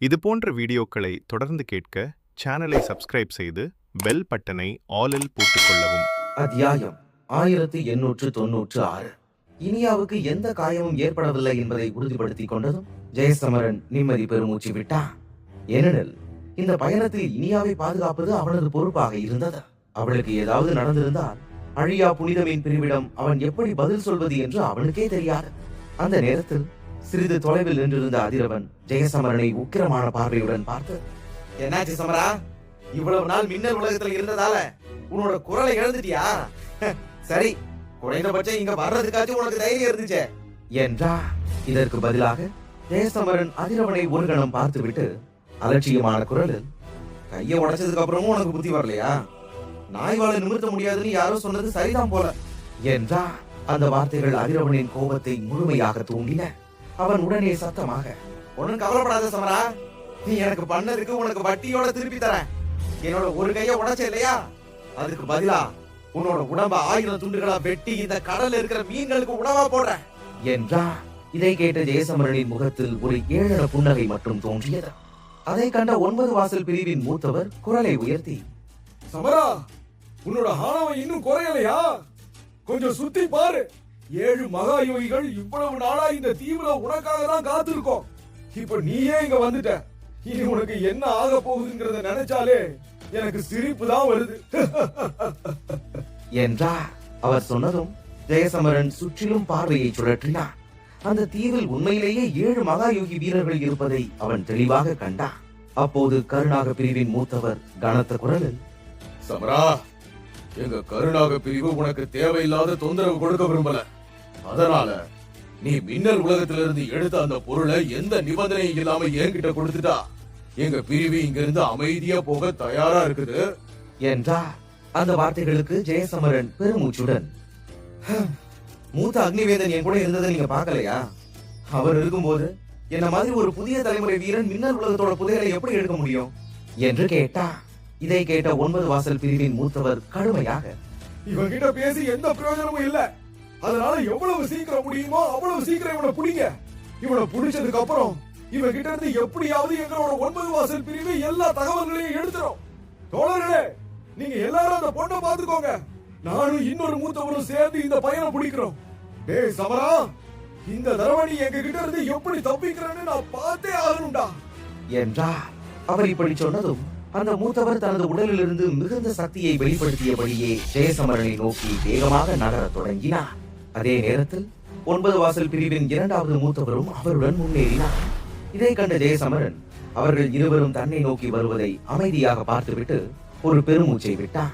இது போன்ற வீடியோக்களை தொடர்ந்து கேட்க சேனலை சப்ஸ்கிரைப் செய்து பெல் பட்டனை ஆலில் போட்டுக்கொள்ளவும். அத்தியாயம் 1896. இனியாவுக்கு எந்த காயமும் ஏற்படவில்லை என்பதை உறுதிப்படுத்திக் கொண்டதும் ஜெயசமரன் நிம்மதி பெருமூச்சு விட்டான். ஏனெனில் இந்த பயணத்தில் இனியாவை பாதுகாப்பது அவனது பொறுப்பாக இருந்தது. அவளுக்கு ஏதாவது நடந்திருந்தால் அழியா புனிதமின் பிரிவிடம் அவன் எப்படி பதில் சொல்வது என்று அவனுக்கே தெரியாது. அந்த நேரத்தில் சிறிது தொலைவில் நின்றிருந்த அதிரவன் ஜெயசமரனை உக்கிரமான பார்வையுடன் பார்த்து, என்னாச்சு சமரா? இவ்வளவு நாள் மின்னல் உலகத்தில் இருந்ததால உன்னோட குரலை இழந்துட்டியா? சரி, குறைந்தபட்சம் இங்க வர்றதுக்காச்சும் உனக்கு தைரியம் இருந்துச்சே என்றா. இதற்கு பதிலாக ஜெயசமரன் அதிரவனை ஒரு கணம் பார்த்துவிட்டு அலட்சியமான குரலில், கையை உடைச்சதுக்கு அப்புறமும் உனக்கு புத்தி வரலையா? நாய்வாளை நிமிர்த்த முடியாதுன்னு யாரோ சொன்னது சரிதான் போல என்றா. அந்த வார்த்தைகள் அதிரவனின் கோபத்தை முழுமையாக தூண்டின. அவன் உடனே சத்தமாக, ஒன்னும் கவலைப்படாத சமரா, நீ எனக்கு பண்ணதுக்கு உனக்கு வட்டியோட திருப்பி தரேன். என்னோட ஒரு கைய உடைச்ச இல்லையா, அதுக்கு பதிலா உன்னோட உடம்ப 1000 துண்டுகளா வெட்டி இந்த கடல்ல இருக்கிற மீன்களுக்கு உணவா போடுறேன் என்றா. இதை கேட்ட ஜெயசமரனின் முகத்தில் ஒரு ஏழன புன்னகை மட்டும் தோன்றியது. அதை கண்ட 9 வாசல் பிரிவின் மூத்தவர் குரலை உயர்த்தி, சமரா, உன்னோட ஆணவம் இன்னும் குறையலையா? கொஞ்சம் சுத்தி பாரு. 7 மகா யோகிகள் இவ்வளவு நாளா இந்த தீவுல உனக்காக தான் காத்திருக்கோம். இப்ப நீயே இங்க வந்துட்ட. இனி உனக்கு என்ன ஆக போகுதுங்கிறத நினைச்சாலே எனக்கு சிரிப்பு தான் வருது என்றார். அவர் சொன்னதும் ஜெயசமரன் சுற்றிலும் பார்வையை சுழற்றினார். அந்த தீவில் உண்மையிலேயே 7 மகா யோகி வீரர்கள் இருப்பதை அவன் தெளிவாக கண்டான். அப்போது கருணாக பிரிவின் மூத்தவர் கனத்த குரலில், சமரா, எங்க கருணாக பிரிவு உனக்கு தேவையில்லாத தொந்தரவு கொடுக்க விரும்பல. அதனால நீ மின்னல் உலகத்திலிருந்து எடுத்த அந்த பொருளை எந்த நிபந்தனையும் இல்லாம என்கிட்ட கொடுத்துட்டா எங்க பிரிவு இங்க இருந்து அமைதியா போக தயாரா இருக்குது என்றார். அந்த வார்த்தைகளுக்கு ஜெயசமரன் பெருமூச்சுடன், மூத்த அக்னிவேதன் என் கூட இருந்ததை நீங்க பாக்கலையா? அவர் இருக்கும்போது என்ன மாதிரி ஒரு புதிய தலைமுறை வீரன் மின்னல் உலகத்தோட புதையலை எப்படி எடுக்க முடியும் என்று கேட்டார். இதை கேட்ட 9 வாசல் பிரிவின் மூத்தவர் கடுமையாக, இவங்கிட்ட பேசி எந்த பிரயோஜனமும் இல்ல. அதனால எவ்வளவு சீக்கிரம் முடியுமோ அவ்வளவு சீக்கிரம் இவனை புடிங்க. இவனை புடிச்சதுக்கு அப்புறம் இவன் கிட்ட இருந்து எப்படியாவது எங்களோட 9 வாசல் பிரிவு எல்லா தகவல்களையும் எடுத்துரும். தோழர்களே, நீங்க எல்லாரும் அந்த பொண்ணை பாத்துக்கோங்க. நானும் இன்னொரு மூத்தவரும் சேர்ந்து இந்த பையனை பிடிக்கிறோம். டேய் சமரா, இந்த தடவை நீ எங்க கிட்ட இருந்து எப்படி தப்பிக்கிறேன்னு நான் பார்த்தே ஆகணும்டா என்றார். அவர் இப்படி சொன்னதும் அந்த மூத்தவர் தனது உடலில் இருந்து மிகுந்த சக்தியை வெளிப்படுத்தியபடியே ஜெயசமரனை நோக்கி வேகமாக நகரத் தொடங்கினார். அதே நேரத்தில் 9 வாசல் பிரிவின் 2வது மூத்தவரும் அவருடன் முன்னேறினார். இதை கண்ட ஜெயசமரன் அவர்கள் இருவரும் தன்னை நோக்கி வருவதை அமைதியாக பார்த்துவிட்டு ஒரு பெருமூச்சை விட்டார்.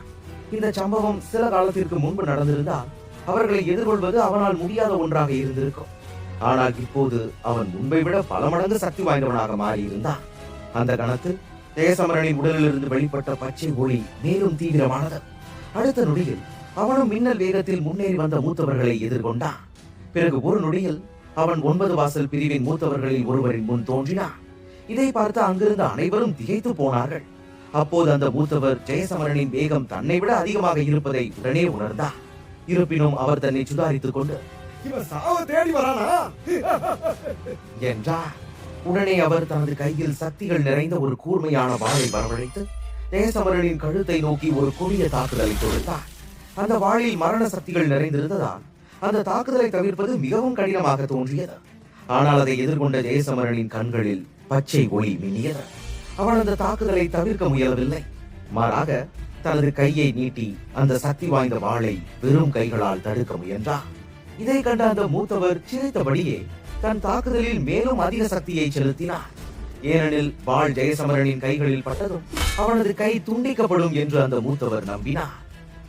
இந்த சம்பவம் சில காலத்திற்கு முன்பு நடந்திருந்தால் அவர்களை எதிர்கொள்வது அவனால் முடியாத ஒன்றாக இருந்திருக்கும். ஆனால் இப்போது அவன் முன்பை விட பல மடங்கு சக்தி வாய்ந்தவனாக மாறியிருந்தான். அந்த கணத்தில் ஜெயசமரனின் உடலிலிருந்து வெளிப்பட்ட பச்சை ஒளி மேலும் தீவிரமானது. அடுத்த நொடியில் அவனும் மின்னல் வேகத்தில் முன்னேறி வந்த மூத்தவர்களை எதிர்கொண்டான். பிறகு ஒரு நொடியில் அவன் 9 வாசல் பிரிவின் மூத்தவர்களில் ஒருவரின் முன் தோன்றினான். இதை பார்த்து அங்கிருந்த அனைவரும் திகைத்து போனார்கள். அப்போது அந்த மூத்தவர் ஜெயசமரனின் வேகம் தன்னை விட அதிகமாக இருப்பதை உடனே உணர்ந்தார். இருப்பினும் அவர் தன்னை சுதாரித்துக் கொண்டு, இவன் சாவ தேடி வரானா என்றார். உடனே அவர் தனது கையில் சக்திகள் நிறைந்த ஒரு கூர்மையான வாளை வரவழைத்து ஜெயசமரனின் கழுத்தை நோக்கி ஒரு கொடிய தாக்குதலை தொடுத்தார். அந்த வாளில் மரண சக்திகள் நிறைந்திருந்ததால் அந்த தாக்குதலை தவிர்ப்பது மிகவும் கடினமாக தோன்றியது. ஆனால் அதை எதிர்கொண்ட ஜெயசமரனின் கண்களில் பச்சை ஒளி மின்னியது. அவன் அந்த தாக்குதலை தவிர்க்க முயலவில்லை. மாறாக தனது கையை நீட்டி அந்த சக்தி வாய்ந்த வாளை வெறும் கைகளால் தடுக்க முயன்றார். இதை கண்ட அந்த மூத்தவர் சிரித்தபடியே தன் தாக்குதலில் மேலும் அதிக சக்தியை செலுத்தினார். ஏனெனில் வாள் ஜெயசமரனின் கைகளில் பட்டதும் அவனது கை துண்டிக்கப்படும் என்று அந்த மூத்தவர் நம்பினார்.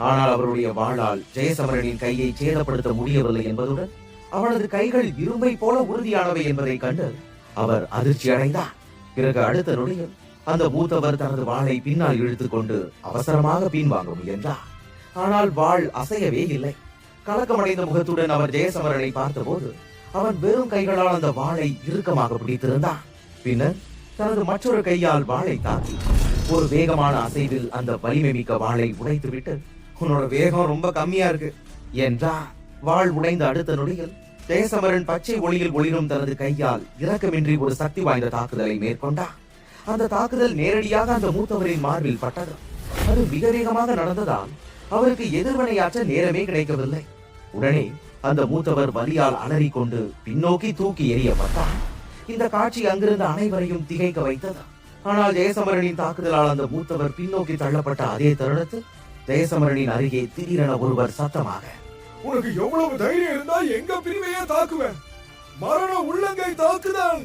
ஆனால் அவருடைய வாளால் ஜெயசமரனின் கையை சேதப்படுத்த முடியவில்லை என்பதுடன் அவனது கைகள் இரும்பை போல உறுதியானவை என்பதை கண்டு அவர் அதிர்ச்சி அடைந்தார். பிறகு அடுத்த நொடியில் அந்த மூத்தவர் தனது வாளை பின்னால் இழுத்துக் கொண்டு அவசரமாக பின்வாங்க முயன்றார். ஆனால் வாள் அசையவே இல்லை. கலக்கமடைந்த முகத்துடன் அவர் ஜெயசமரனை பார்த்தபோது அவன் வெறும் கைகளால் அந்த வாளை இறுக்கமாக பிடித்திருந்தான். பின்னர் தனது மற்றொரு கையால் வாளை தாக்கி ஒரு வேகமான அசைவில் அந்த வலிமை மிக்க வாளை உடைத்துவிட்டு, உன்னோட வேகம் ரொம்ப கம்மியா இருக்கு என்றார். வாள் உடைந்த அடுத்த நொடியில் ஜெயசமரன் பச்சை ஒளியில் ஒளிரும் தனது கையால் இரக்கமின்றி ஒரு சக்தி வாய்ந்த தாக்குதலை மேற்கொண்டார். அந்த தாக்குதல் நேரடியாக அந்த மூத்தவரின் மார்பில் பட்டது. அது மிக வேகமாக நடந்ததால் அவருக்கு எதிர்வினையாற்ற நேரமே கிடைக்கவில்லை. உடனே அந்த மூத்தவர் வலியால் அலறிக்கொண்டு பின்னோக்கி தூக்கி எறியப்பட்டார். இந்த காட்சி அங்கிருந்த அனைவரையும் திகைக்க வைத்தது. ஆனால் ஜெயசமரனின் தாக்குதலால் அந்த மூத்தவர் பின்னோக்கி தள்ளப்பட்ட அதே தருணத்தில் ஜெயசமரனின் அருகே திடீரென ஒருவர் சத்தமாக, உனக்கு எவ்வளவு தைரியம் இருந்தா எங்க பிரிவையே தாக்குவேன், மரண உள்ளங்கை தாக்குதல்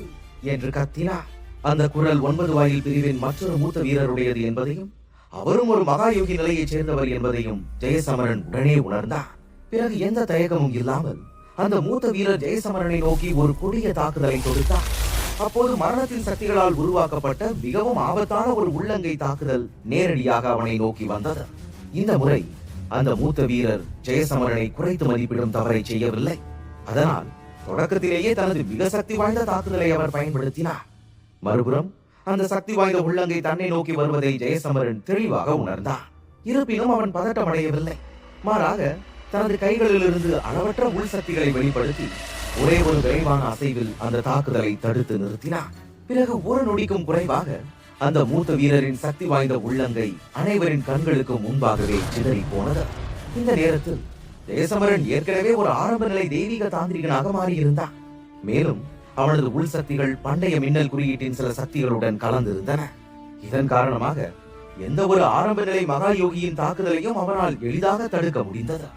என்று கத்தினார். அந்த குரல் 9 வாயில் பிரிவின் மற்றொரு மூத்த வீரருடையது என்பதையும் அவரும் ஒரு மகாயோகி நிலையைச் சேர்ந்தவர் என்பதையும் ஜெயசமரன் உடனே உணர்ந்தார். பிறகு எந்த தயக்கமும் இல்லாமல் அந்த மூத்த வீரர் ஜெயசமரனை நோக்கி ஒரு கொடிய தாக்குதலை தொடுத்தார். அப்போது மரணத்தின் சக்திகளால் உருவாக்கப்பட்ட மிகவும் ஆபத்தான ஒரு உள்ளங்கை தாக்குதல் நேரடியாக அவனை நோக்கி வந்தது. இந்த முறை அந்த மூத்த வீரர் ஜெயசமரனை குறைத்து மதிப்பிடும் தவறை செய்யவில்லை. அதனால் தொடக்கத்திலேயே தனது மிக சக்தி வாய்ந்த தாக்குதலை அவர் பயன்படுத்தினார். மறுபுறம் அந்த சக்தி வாய்ந்த உள்ளங்கை தன்னை நோக்கி வருவதை ஜெயசமரன் தெளிவாக உணர்ந்தார். இருப்பினும் அவன் பதட்டமடையவில்லை. மாறாக தனது கைகளிலிருந்து அளவற்ற உள் சக்திகளை வெளிப்படுத்தி ஒரே ஒரு விரைவான அசைவில் அந்த தாக்குதலை தடுத்து நிறுத்தினார். பிறகு ஒரு நொடிக்கும் குறைவாக அந்த மூத்த வீரரின் சக்தி வாய்ந்த உள்ளங்கை அனைவரின் கண்களுக்கு முன்பாகவே சிதறி போனது. இந்த நேரத்தில் ஜெயசமரன் ஏற்கனவே ஒரு ஆரம்ப நிலை தெய்வீக தாந்திரிகனாக மாறியிருந்தார். மேலும் அவனது உள் சக்திகள் பண்டைய மின்னல் குறியீட்டின் சில சக்திகளுடன் கலந்திருந்தன. இதன் காரணமாக எந்த ஒரு ஆரம்ப நிலை மகா யோகியின் தாக்குதலையும் அவனால் எளிதாக தடுக்க முடிந்தது.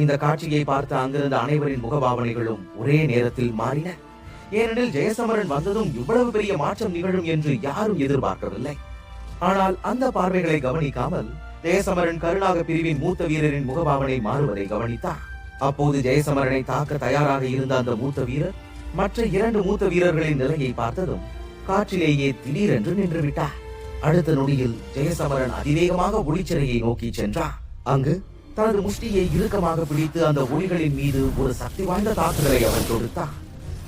இந்த காட்சியை பார்த்த அங்கிருந்த அனைவரின் முகபாவனைகளும் ஒரே நேரத்தில் மாறின. ஏனெனில் ஜெயசமரன் வந்ததும் இவ்வளவு பெரிய மாற்றம் நிகழும் என்று யாரும் எதிர்பார்க்கவில்லை. ஆனால் அந்த பார்வைகளை கவனிக்காமல் ஜெயசமரன் கருணாக பிரிவின் மூத்த வீரரின் முகபாவனை மாறுவதை கவனித்தார். அப்போது ஜெயசமரனை தாக்க தயாராக இருந்த அந்த மூத்த வீரர் மற்ற 2 மூத்த வீரர்களின் நிலையை பார்த்ததும் காற்றிலேயே திடீரென்று நின்று விட்டார். அடுத்த நொடியில் ஜெயசமரன் அதிவேகமாக ஒளிச்சிறையை நோக்கி சென்றார். அங்கு தனது முஷ்டியை இறுக்கமாக பிடித்து அந்த ஒளிகளின் மீது ஒரு சக்தி வாய்ந்த தாக்குதலை அவன் தொடுத்தார்.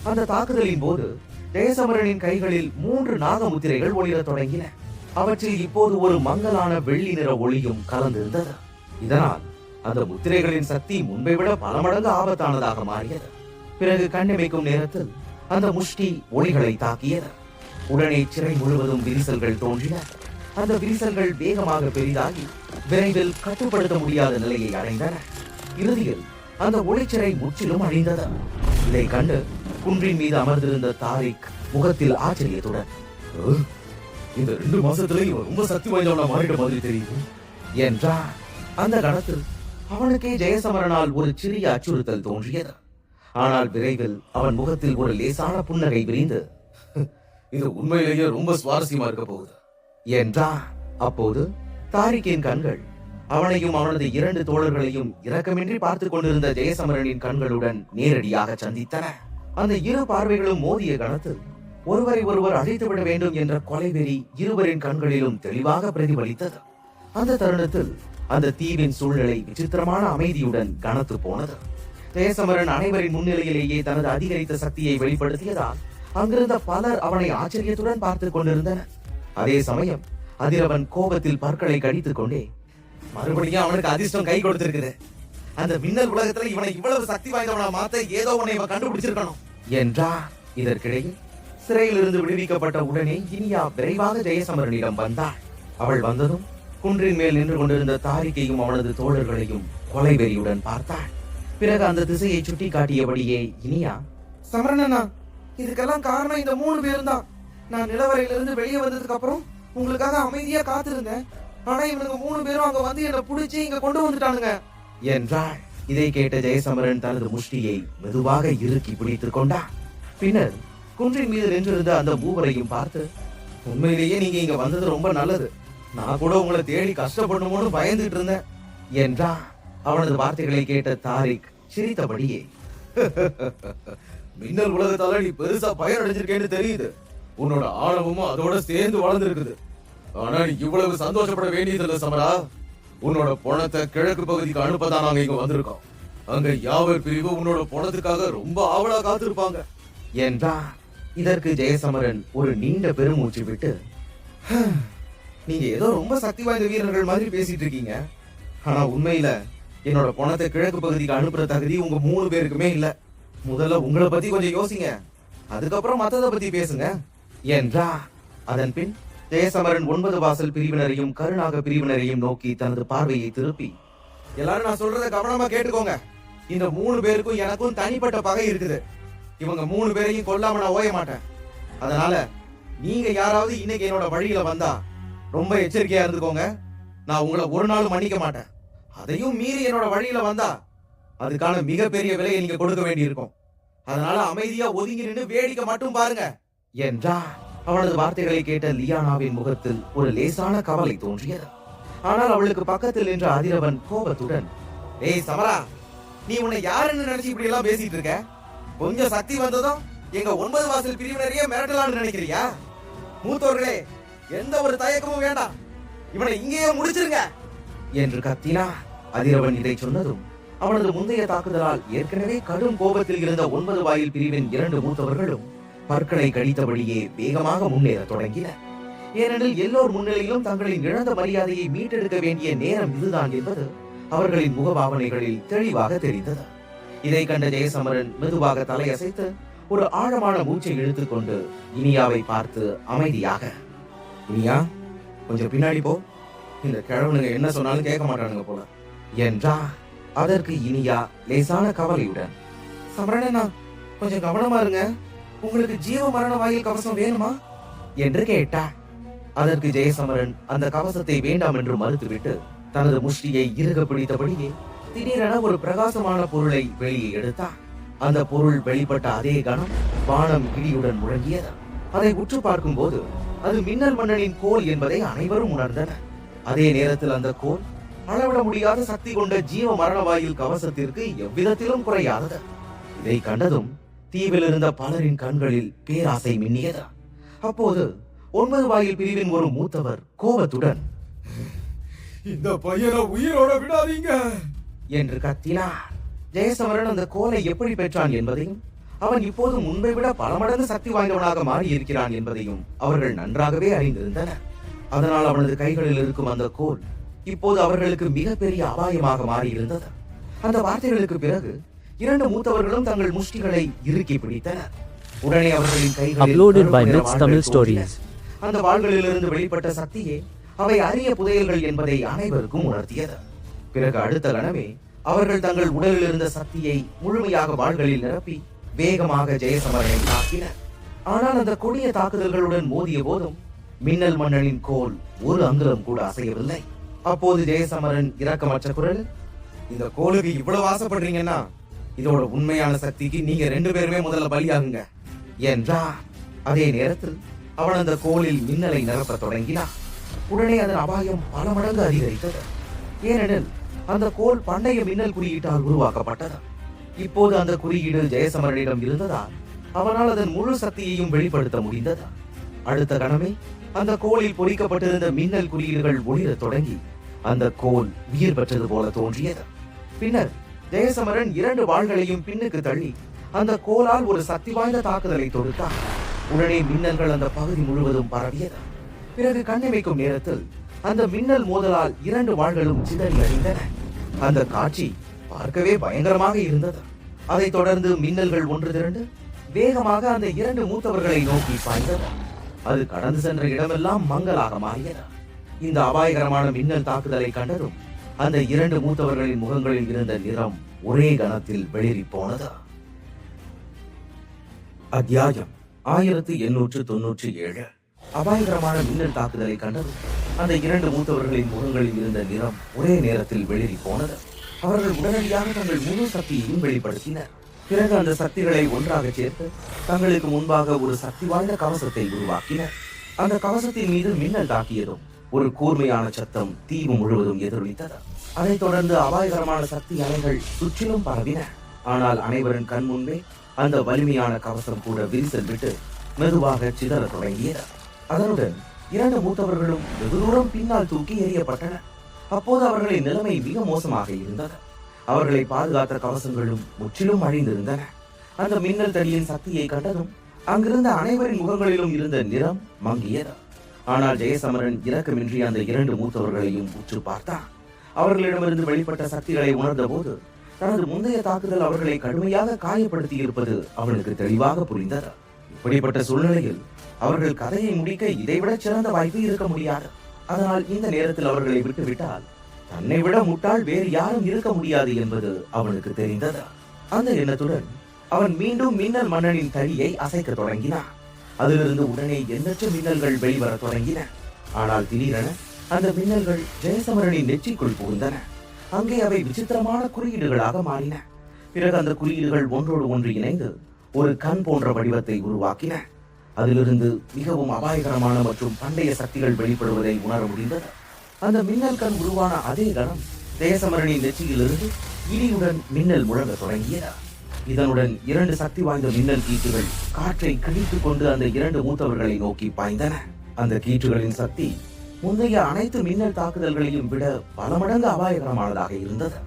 அந்த தாக்குதலின் போது ஜெயசமரனின் கைகளில் 3 நாகமுத்திரைகள் ஒளிரத் தொடங்கின. அவற்றில் இப்போது ஒரு மங்கலான வெள்ளி நிற ஒளியும் கலந்திருந்தது. இதனால் அந்த முத்திரைகளின் சக்தி முன்பை விட பல மடங்கு ஆபத்தானதாக மாறியது. பிறகு கண்ணிமைக்கும் நேரத்தில் அந்த முஷ்டி ஒளிகளை தாக்கியது. உடனே சிறை முழுவதும் விரிசல்கள் தோன்றின. அந்த விரிசல்கள் வேகமாக பெரிதாகி விரைவில் கட்டுப்படுத்த முடியாத நிலையை அடைந்தன. இறுதியில் அந்த ஒளிச்சிறை முற்றிலும் அழிந்தது. இதை கண்டு குன்றின் மீது அமர்ந்திருந்த தாரிக் முகத்தில் ஆச்சரியத்துடன், இந்த 2 மாசத்துல இவன் ரொம்ப சக்தி வாய்ந்தவனா மாறிட்ட மாதிரி தெரியுது என்றார். அந்த கணத்தில் அவனுக்கே ஜெயசமரனால் ஒரு சிறிய அச்சுறுத்தல் தோன்றியது. ஆனால் விரைவில் அவன் முகத்தில் ஒரு லேசான புன்னகை விரிந்து, இது உண்மையிலேயே ரொம்ப சுவாரஸ்யமா இருக்க போகுது என்றார். அப்போது தாரிக்கின் கண்கள் அவனையும் அவனது 2 தோழர்களையும் இரக்கமின்றி பார்த்து கொண்டிருந்த ஜெயசமரனின் கண்களுடன் நேரடியாக சந்தித்தன. அந்த 2 பார்வைகளும் மோதிய கணத்தில் ஒருவரை ஒருவர் அழித்துவிட வேண்டும் என்ற கொலைவெறி இருவரின் கண்களிலும் தெளிவாக பிரதிபலித்தது. அந்த தருணத்தில் அந்த தீவின் சூழ்நிலை விசித்திரமான அமைதியுடன் கனத்து போனது. ஜெயசமரன் அனைவரின் முன்னிலையிலேயே தனது அதிகரித்த சக்தியை வெளிப்படுத்தியதால் அங்கிருந்த பலர் அவனை ஆச்சரியத்துடன் பார்த்துக் கொண்டிருந்தனர். அதே சமயம் அதிரவன் கோபத்தில் பற்களை கடித்துக் கொண்டே, மறுபடியும் அவனுக்கு அதிர்ஷ்டம் கை கொடுத்திருக்குது. அந்த மின்னல் உலகத்துல இவனை இவ்வளவு சக்தி வாய்ந்தவனா மாத்த ஏதோ உன்னை இவன் கண்டுபிடிச்சிருக்கணும் என்றார். இதற்கிடையில் சிறையிலிருந்து விடுவிக்கப்பட்ட உடனே இனியா விரைவாக ஜெயசமரனிடம் வந்தாள். அவள் வந்ததும் குன்றின் மேல் நின்று கொண்டிருந்த தாரிக்கையும் அவனது தோழர்களையும் கொலைவெறியுடன் பார்த்தாள். பிறகு அந்த திசையை சுட்டி காட்டியபடியே இனியா, சமரண்ணா, இதுக்கெல்லாம் காரணம் இந்த 3 பேரும் தான். நான் நிலவரையிலிருந்து வெளியே வந்ததுக்கு அப்புறம் உங்களுக்காக அமைதியா காத்திருந்தேன். ஆனா இவனுங்க 3 பேரும் அங்க வந்து என்ன புடிச்சு இங்க கொண்டு வந்துட்டானுங்க என்றாள். இதை கேட்ட ஜெயசமரன் தனது முஷ்டியை மெதுவாக இறுக்கி பிடித்துக் கொண்டார். பின்னர் குன்றின் மீது நின்றிருந்த அந்த மூவரையும் பார்த்து, உண்மையிலேயே நீங்க இங்க வந்தது ரொம்ப நல்லது. நான் கூட உங்களை தேடி கஷ்டப்படணுமோன்னு பயந்துட்டு இருந்தேன் என்றார். அவனது வார்த்தைகளை கேட்ட தாரிக் சிரித்தபடியே, மின்னல் உலகத்தால நீ பெருசா பயனடைஞ்சிருக்கேன்னு தெரியுது. உன்னோட ஆணவமும் அதோட சேர்ந்து வளர்ந்துருக்குது. ஆனா நீ இவ்வளவு சந்தோஷப்பட வேண்டியது இல்ல சமரா. உன்னோட பணத்தை கிழக்கு பகுதிக்கு அனுப்பதான் நாங்க இங்க வந்திருக்கோம். அங்க யாவர் பிரிவு உன்னோட பணத்துக்காக ரொம்ப ஆவலா காத்திருப்பாங்க என்றார். இதற்கு ஜெயசமரன் ஒரு நீண்ட பெருமூச்சு விட்டு, நீங்க ஏதோ ரொம்ப சக்தி வாய்ந்த வீரர்கள் மாதிரி பேசிட்டு இருக்கீங்க. ஆனா உண்மையில என்னோட பணத்தை கிழக்கு பகுதிக்கு அனுப்புற தகுதி உங்க 3 பேருக்குமே இல்ல. முதல்ல உங்களை பத்தி கொஞ்சம் யோசிங்க, அதுக்கப்புறம் மத்தத பத்தி பேசுங்க என்றார். அதன் பின் ஜெயசமரன் 9 வாசல் பிரிவினரையும் கருணாக பிரிவினரையும் நோக்கி தனது பார்வையை திருப்பி, எல்லாரும் நான் சொல்றத கவனமா கேட்டுக்கோங்க. இந்த 3 பேருக்கும் எனக்கும் தனிப்பட்ட பகை இருக்குது. இவங்க 3 பேரையும் கொல்லாம நான் ஓய மாட்டேன். அதனால நீங்க யாராவது இன்னைக்கு என்னோட வழியில வந்தா ரொம்ப எச்சரிக்கையா இருந்துக்கோங்க. நான் உங்களை ஒரு நாள் மன்னிக்க மாட்டேன். அதையும் மீறி என்னோட வழியில வந்தா அதுக்கான மிகப்பெரிய விலையை நீங்க கொடுக்க வேண்டியிருக்கும். அதனால அமைதியா ஒதுங்கி நின்று வேடிக்கை மட்டும் பாருங்க என்றார். அவனது வார்த்தைகளை கேட்ட லியானாவின் முகத்தில் ஒரு லேசான கவலை தோன்றியது. ஆனால் அவளுக்கு பக்கத்தில் நின்ற அதிரவன் கோபத்துடன், ஏய் சமரா, நீ உன்னை யாருன்னு நினைச்சு இப்படி எல்லாம் பேசிட்டு இருக்க? கொஞ்சம் சக்தி வந்ததும் எங்க 9 வாசல் பிரிவினரையே மிரட்டலாம்னு நினைக்கிறியா? மூத்தோர்களே, எந்த ஒரு தயக்கமும் வேண்டாம், இவனை இங்கேயே முடிச்சிருங்க என்று கத்தினார். அதிரவன் இதை சொன்னதும் அவனது முந்தைய தாக்குதலால் ஏற்கனவே கடும் கோபத்தில் இருந்த 9 வாயில் பிரிவின் 2 மூத்தவர்களும் பற்களை கடித்தபடியே வேகமாக முன்னேற தொடங்கினர். ஏனெனில் எல்லோர் முன்னிலையிலும் தங்களின் இழந்த மரியாதையை மீட்டெடுக்க வேண்டிய நேரம் இதுதான் என்பது அவர்களின் முகபாவனைகளில் தெளிவாக தெரிந்தது. இதை கண்ட ஜெயசமரன் மெதுவாக தலையசைத்து ஒரு ஆழமான மூச்சை இழுத்துக்கொண்டு இனியாவை பார்த்து அமைதியாக, இனியா, கொஞ்சம் பின்னாடி போ. இந்த கிழவனுங்க என்ன சொன்னாலும் கேட்க மாட்டானுங்க போல என்றார். அதற்கு இனியா லேசான கவலையுடன், சமரணா, கொஞ்சம் கவனமா இருங்க. உங்களுக்கு ஜீவ மரண வாயில் கவசம் வேணுமா என்று கேட்டார். அதற்கு ஜெயசமரன் அந்த கவசத்தை வேண்டாம் என்று மறுத்துவிட்டு தனது முஷ்டியை இறுக பிடித்தபடியே திடீரென ஒரு பிரகாசமான பொருளை வெளியே எடுத்தார். அந்த பொருள் வெளிப்பட்ட அதே கணம் வானம் இடியுடன் முழங்கியது. அதை உற்று பார்க்கும் போது அது மின்னல் மன்னனின் கோல் என்பதை அனைவரும் உணர்ந்தனர். அதே நேரத்தில் அந்த கோல் அளவிட முடியாத சக்தி கொண்ட ஜீவ மரண வாயில் கவசத்திற்கு எவ்விதத்திலும் குறையாதது. இதை கண்டதும் தீவில் இருந்த பலரின் கண்களில் பேராசை மின்னியது. அப்போது 9 வாயில் பிரிவின் ஒரு மூத்தவர் கோபத்துடன், இந்த பையனை உயிரோட விடாதீங்க என்று கத்தினார். ஜெயசமரன் அந்த கோலை எப்படி பெற்றான் என்பதையும் அவன் இப்போது முன்பை விட பல மடங்கு சக்தி வாய்ந்தவனாக மாறி இருக்கிறான் என்பதையும் அவர்கள் நன்றாகவே அறிந்திருந்தனர். அதனால் அவனது கைகளில் இருக்கும் அந்த கோல் இப்போது அவர்களுக்கு மிகப்பெரிய அபாயமாக மாறியிருந்தது. அந்த வார்த்தைகளுக்கு பிறகு 2 மூத்தவர்களும் தங்கள் முஷ்டிகளை இறுக்கி பிடித்தனர். உடனே அவர்களின் கைகளில் அந்த வாள்களிலிருந்து வெளிப்பட்ட சக்தியே அவை அரிய புதையல்கள் என்பதை அனைவருக்கும் உணர்த்தியது. பிறகு அடுத்த கணமே அவர்கள் தங்கள் உடலில் இருந்த சக்தியை முழுமையாக வாள்களில் நிரப்பி வேகமாக ஜெயசமரனை தாக்கினர். ஆனால் அந்த கொடிய தாக்குதல்களுடன் மோதிய போதும் மின்னல் மன்னனின் கோல் ஒரு அங்குலம் கூட அசையவில்லை. அப்போது ஜெயசமரன் இரக்கமற்ற குரலில், இந்த கோலுக்கு இவ்வளவு ஆசைப்படுறீங்கன்னா இதோட உண்மையான சக்திக்கு நீங்க 2 பேருமே முதல்ல பலியாகுங்க என்றார். அதே நேரத்தில் அவன் அந்த கோலில் மின்னலை நிரப்ப தொடங்கினான். உடனே அதன் அபாயம் பல மடங்கு அதிகரித்தது. ஏனெனில் அந்த கோல் பண்டைய மின்னல் குறியீட்டால் உருவாக்கப்பட்டது. இப்போது அந்த குறியீடு ஜெயசமரனிடம் இருந்ததால் அவனால் அதன் முழு சக்தியையும் வெளிப்படுத்த முடிந்தது. அடுத்த கணமே அந்த கோலில் பொறிக்கப்பட்டிருந்த மின்னல் குறியீடுகள் ஒளிரத் தொடங்கி அந்த கோல் உயிர் பெற்றது போல தோன்றியது. பின்னர் ஜெயசமரன் 2 வாள்களையும் பின்னுக்கு தள்ளி அந்த கோலால் ஒரு சக்தி வாய்ந்த தாக்குதலை தொடுத்தார். உடனே மின்னல்கள் அந்த பகுதி முழுவதும் பரவியது. பிறகு கண்ணிமைக்கும் நேரத்தில் அந்த மின்னல் மோதலால் 2 வாள்களும் சிதறி அழிந்தன. அந்த காட்சி பார்க்கவே பயங்கரமாக இருந்தது. அதைத் தொடர்ந்து மின்னல்கள் ஒன்று திரண்டு வேகமாக அந்த 2 மூத்தவர்களை நோக்கி பாய்ந்தது. அது கடந்து சென்ற இடமெல்லாம் மங்கலாக மாறியது. இந்த அபாயகரமான மின்னல் தாக்குதலை கண்டதும் அந்த 2 மூத்தவர்களின் முகங்களில் இருந்த நிறம் ஒரே கணத்தில் வெளிரி போனது. அத்தியாயம் 1897. அபாயகரமான மின்னல் தாக்குதலை கண்டதும் அந்த 2 மூத்தவர்களின் முகங்களில் இருந்த நிறம் ஒரே நேரத்தில் வெளிரி போனது. அவர்கள் உடனடியாக தங்கள் முழு சக்தியையும் வெளிப்படுத்தினர். பிறகு அந்த சக்திகளை ஒன்றாக சேர்த்து தங்களுக்கு முன்பாக ஒரு சக்தி வாய்ந்த கவசத்தை உருவாக்கினர். அந்த கவசத்தின் மீது மின்னல் தாக்கியதும் ஒரு கூர்மையான சத்தம் தீவு முழுவதும் எதிரொலித்தது. அதைத் தொடர்ந்து அபாயகரமான சக்தி அலைகள் சுற்றிலும் பரவின. ஆனால் அனைவரின் கண் முன்பே அந்த வலிமையான கவசம் கூட விரிசல் விட்டு மெதுவாக சிதற தொடங்கியது. அதனுடன் 2 மூத்தவர்களும் வெகு தூரம் பின்னால் தூக்கி எறியப்பட்டனர். அப்போது அவர்களின் நிலைமை மிக மோசமாக இருந்தது. அவர்களை பாதுகாத்த கவசங்களும் முற்றிலும் அழிந்திருந்தன. அந்த மின்னல் தடியின் சக்தியை கண்டதும் அங்கிருந்த அனைவரின் முகங்களிலும் இருந்த நிறம் மங்கியது. ஆனால் ஜெயசமரன் இரக்கமின்றி அந்த 2 மூத்தவர்களையும் உற்று பார்த்தான். அவர்களிடமிருந்து வெளிப்பட்ட சக்திகளை உணர்ந்த போது தனது முந்தைய தாக்குதல் அவர்களை கடுமையாக காயப்படுத்தி இருப்பது அவனுக்கு தெளிவாக புரிந்தது. இப்படிப்பட்ட சூழ்நிலையில் அவர்கள் கதையை முடிக்க இதைவிட சிறந்த வாய்ப்பு இருக்க முடியாது. அதனால் இந்த நேரத்தில் அவர்களை விட்டுவிட்டால் தன்னை விட முட்டாள் வேறு யாரும் இருக்க முடியாது என்பது அவனுக்கு தெரிந்தது. அந்த எண்ணத்துடன் அவன் மீண்டும் மின்னல் மன்னனின் தடியை அசைக்க தொடங்கினான். அதிலிருந்து உடனே எண்ணற்ற மின்னல்கள் வெளிவர தொடங்கின. ஆனால் திடீரென அந்த மின்னல்கள் ஜெயசமரனின் நெற்றிக்குள் புகுந்தன. அங்கே அவை விசித்திரமான குறியீடுகளாக மாறின. பிறகு அந்த குறியீடுகள் ஒன்றோடு ஒன்று இணைந்து ஒரு கண் போன்ற வடிவத்தை உருவாக்கின. அதிலிருந்து மிகவும் அபாயகரமான மற்றும் பண்டைய சக்திகள் வெளிப்படுவதை உணர முடிந்தது. அந்த மின்னல் கண் உருவான அதே கணம் ஜெயசமரனின் நெற்றியிலிருந்து இடியுடன் மின்னல் முழங்க தொடங்கியது. இதனுடன் 2 சக்தி வாய்ந்த மின்னல் கீற்றுகள் காற்றை கிழித்துக் கொண்டு அந்த 2 மூத்தவர்களை நோக்கி பாய்ந்தன. அந்த கீற்றுகளின் சக்தி முந்தைய அனைத்து மின்னல் தாக்குதல்களையும் விட பல மடங்கு அபாயகரமானதாக இருந்தது.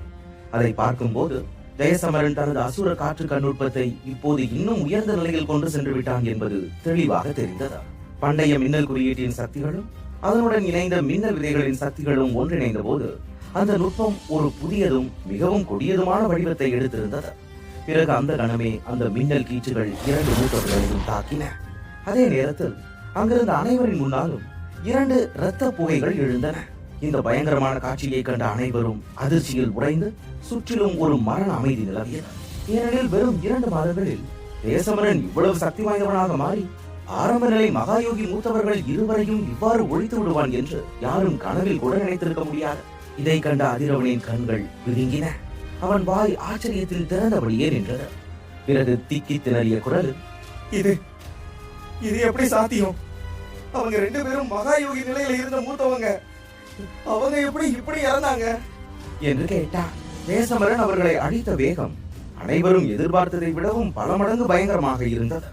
அதை பார்க்கும்போது ஜெயசமரன் தனது அசுர காற்று கண்ணூட்பத்தை இப்போது இன்னும் உயர்ந்த நிலையில் கொண்டு சென்று விட்டான் என்பது தெளிவாக தெரிந்தது. பண்டைய மின்னல் குறியீட்டின் சக்திகளும் அதனுடன் இணைந்த மின்னல் விதைகளின் சக்திகளும் ஒன்றிணைந்த போது அந்த நுட்பம் ஒரு புதியதும் மிகவும் கொடியதுமான வடிவத்தை எடுத்திருந்தது. பிறகு அந்த கணமே அந்த மின்னல் கீற்றுகள் 2 மூத்தவர்களையும் தாக்கின. அதே நேரத்தில் அங்கிருந்த அனைவரின் முன்னாலும் 2 இரத்த புகைகள் எழுந்தன. இந்த பயங்கரமான காட்சியை கண்ட அனைவரும் அதிர்ச்சியில் உடைந்து சுற்றிலும் ஒரு மரண அமைதி நிலவியது. ஏனெனில் வெறும் 2 மாதங்களில் ஜெயசமரன் இவ்வளவு சக்தி வாய்ந்தவனாக மாறி ஆரம்ப நிலை மகாயோகி மூத்தவர்கள் இருவரையும் இவ்வாறு ஒழித்து விடுவான் என்று யாரும் கனவில் கூட நினைத்திருக்க முடியாது. இதை கண்ட அதிரவனின் கண்கள் பிதுங்கின. அவன் வாய் ஆச்சரியத்தில் திறந்தபடியே நின்றது. பிறகு திக்கி திணறிய குரல், இது எப்படி சாத்தியம்? அவங்க 2 பேரும் மகாயோகி நிலையில இருந்த மூத்தவங்க, அவங்க எப்படி இப்படி இறந்தாங்க என்று கேட்டான். ஜெயசமரன் அவர்களை அழித்த வேகம் அனைவரும் எதிர்பார்த்ததை விடவும் பல மடங்கு பயங்கரமாக இருந்தது.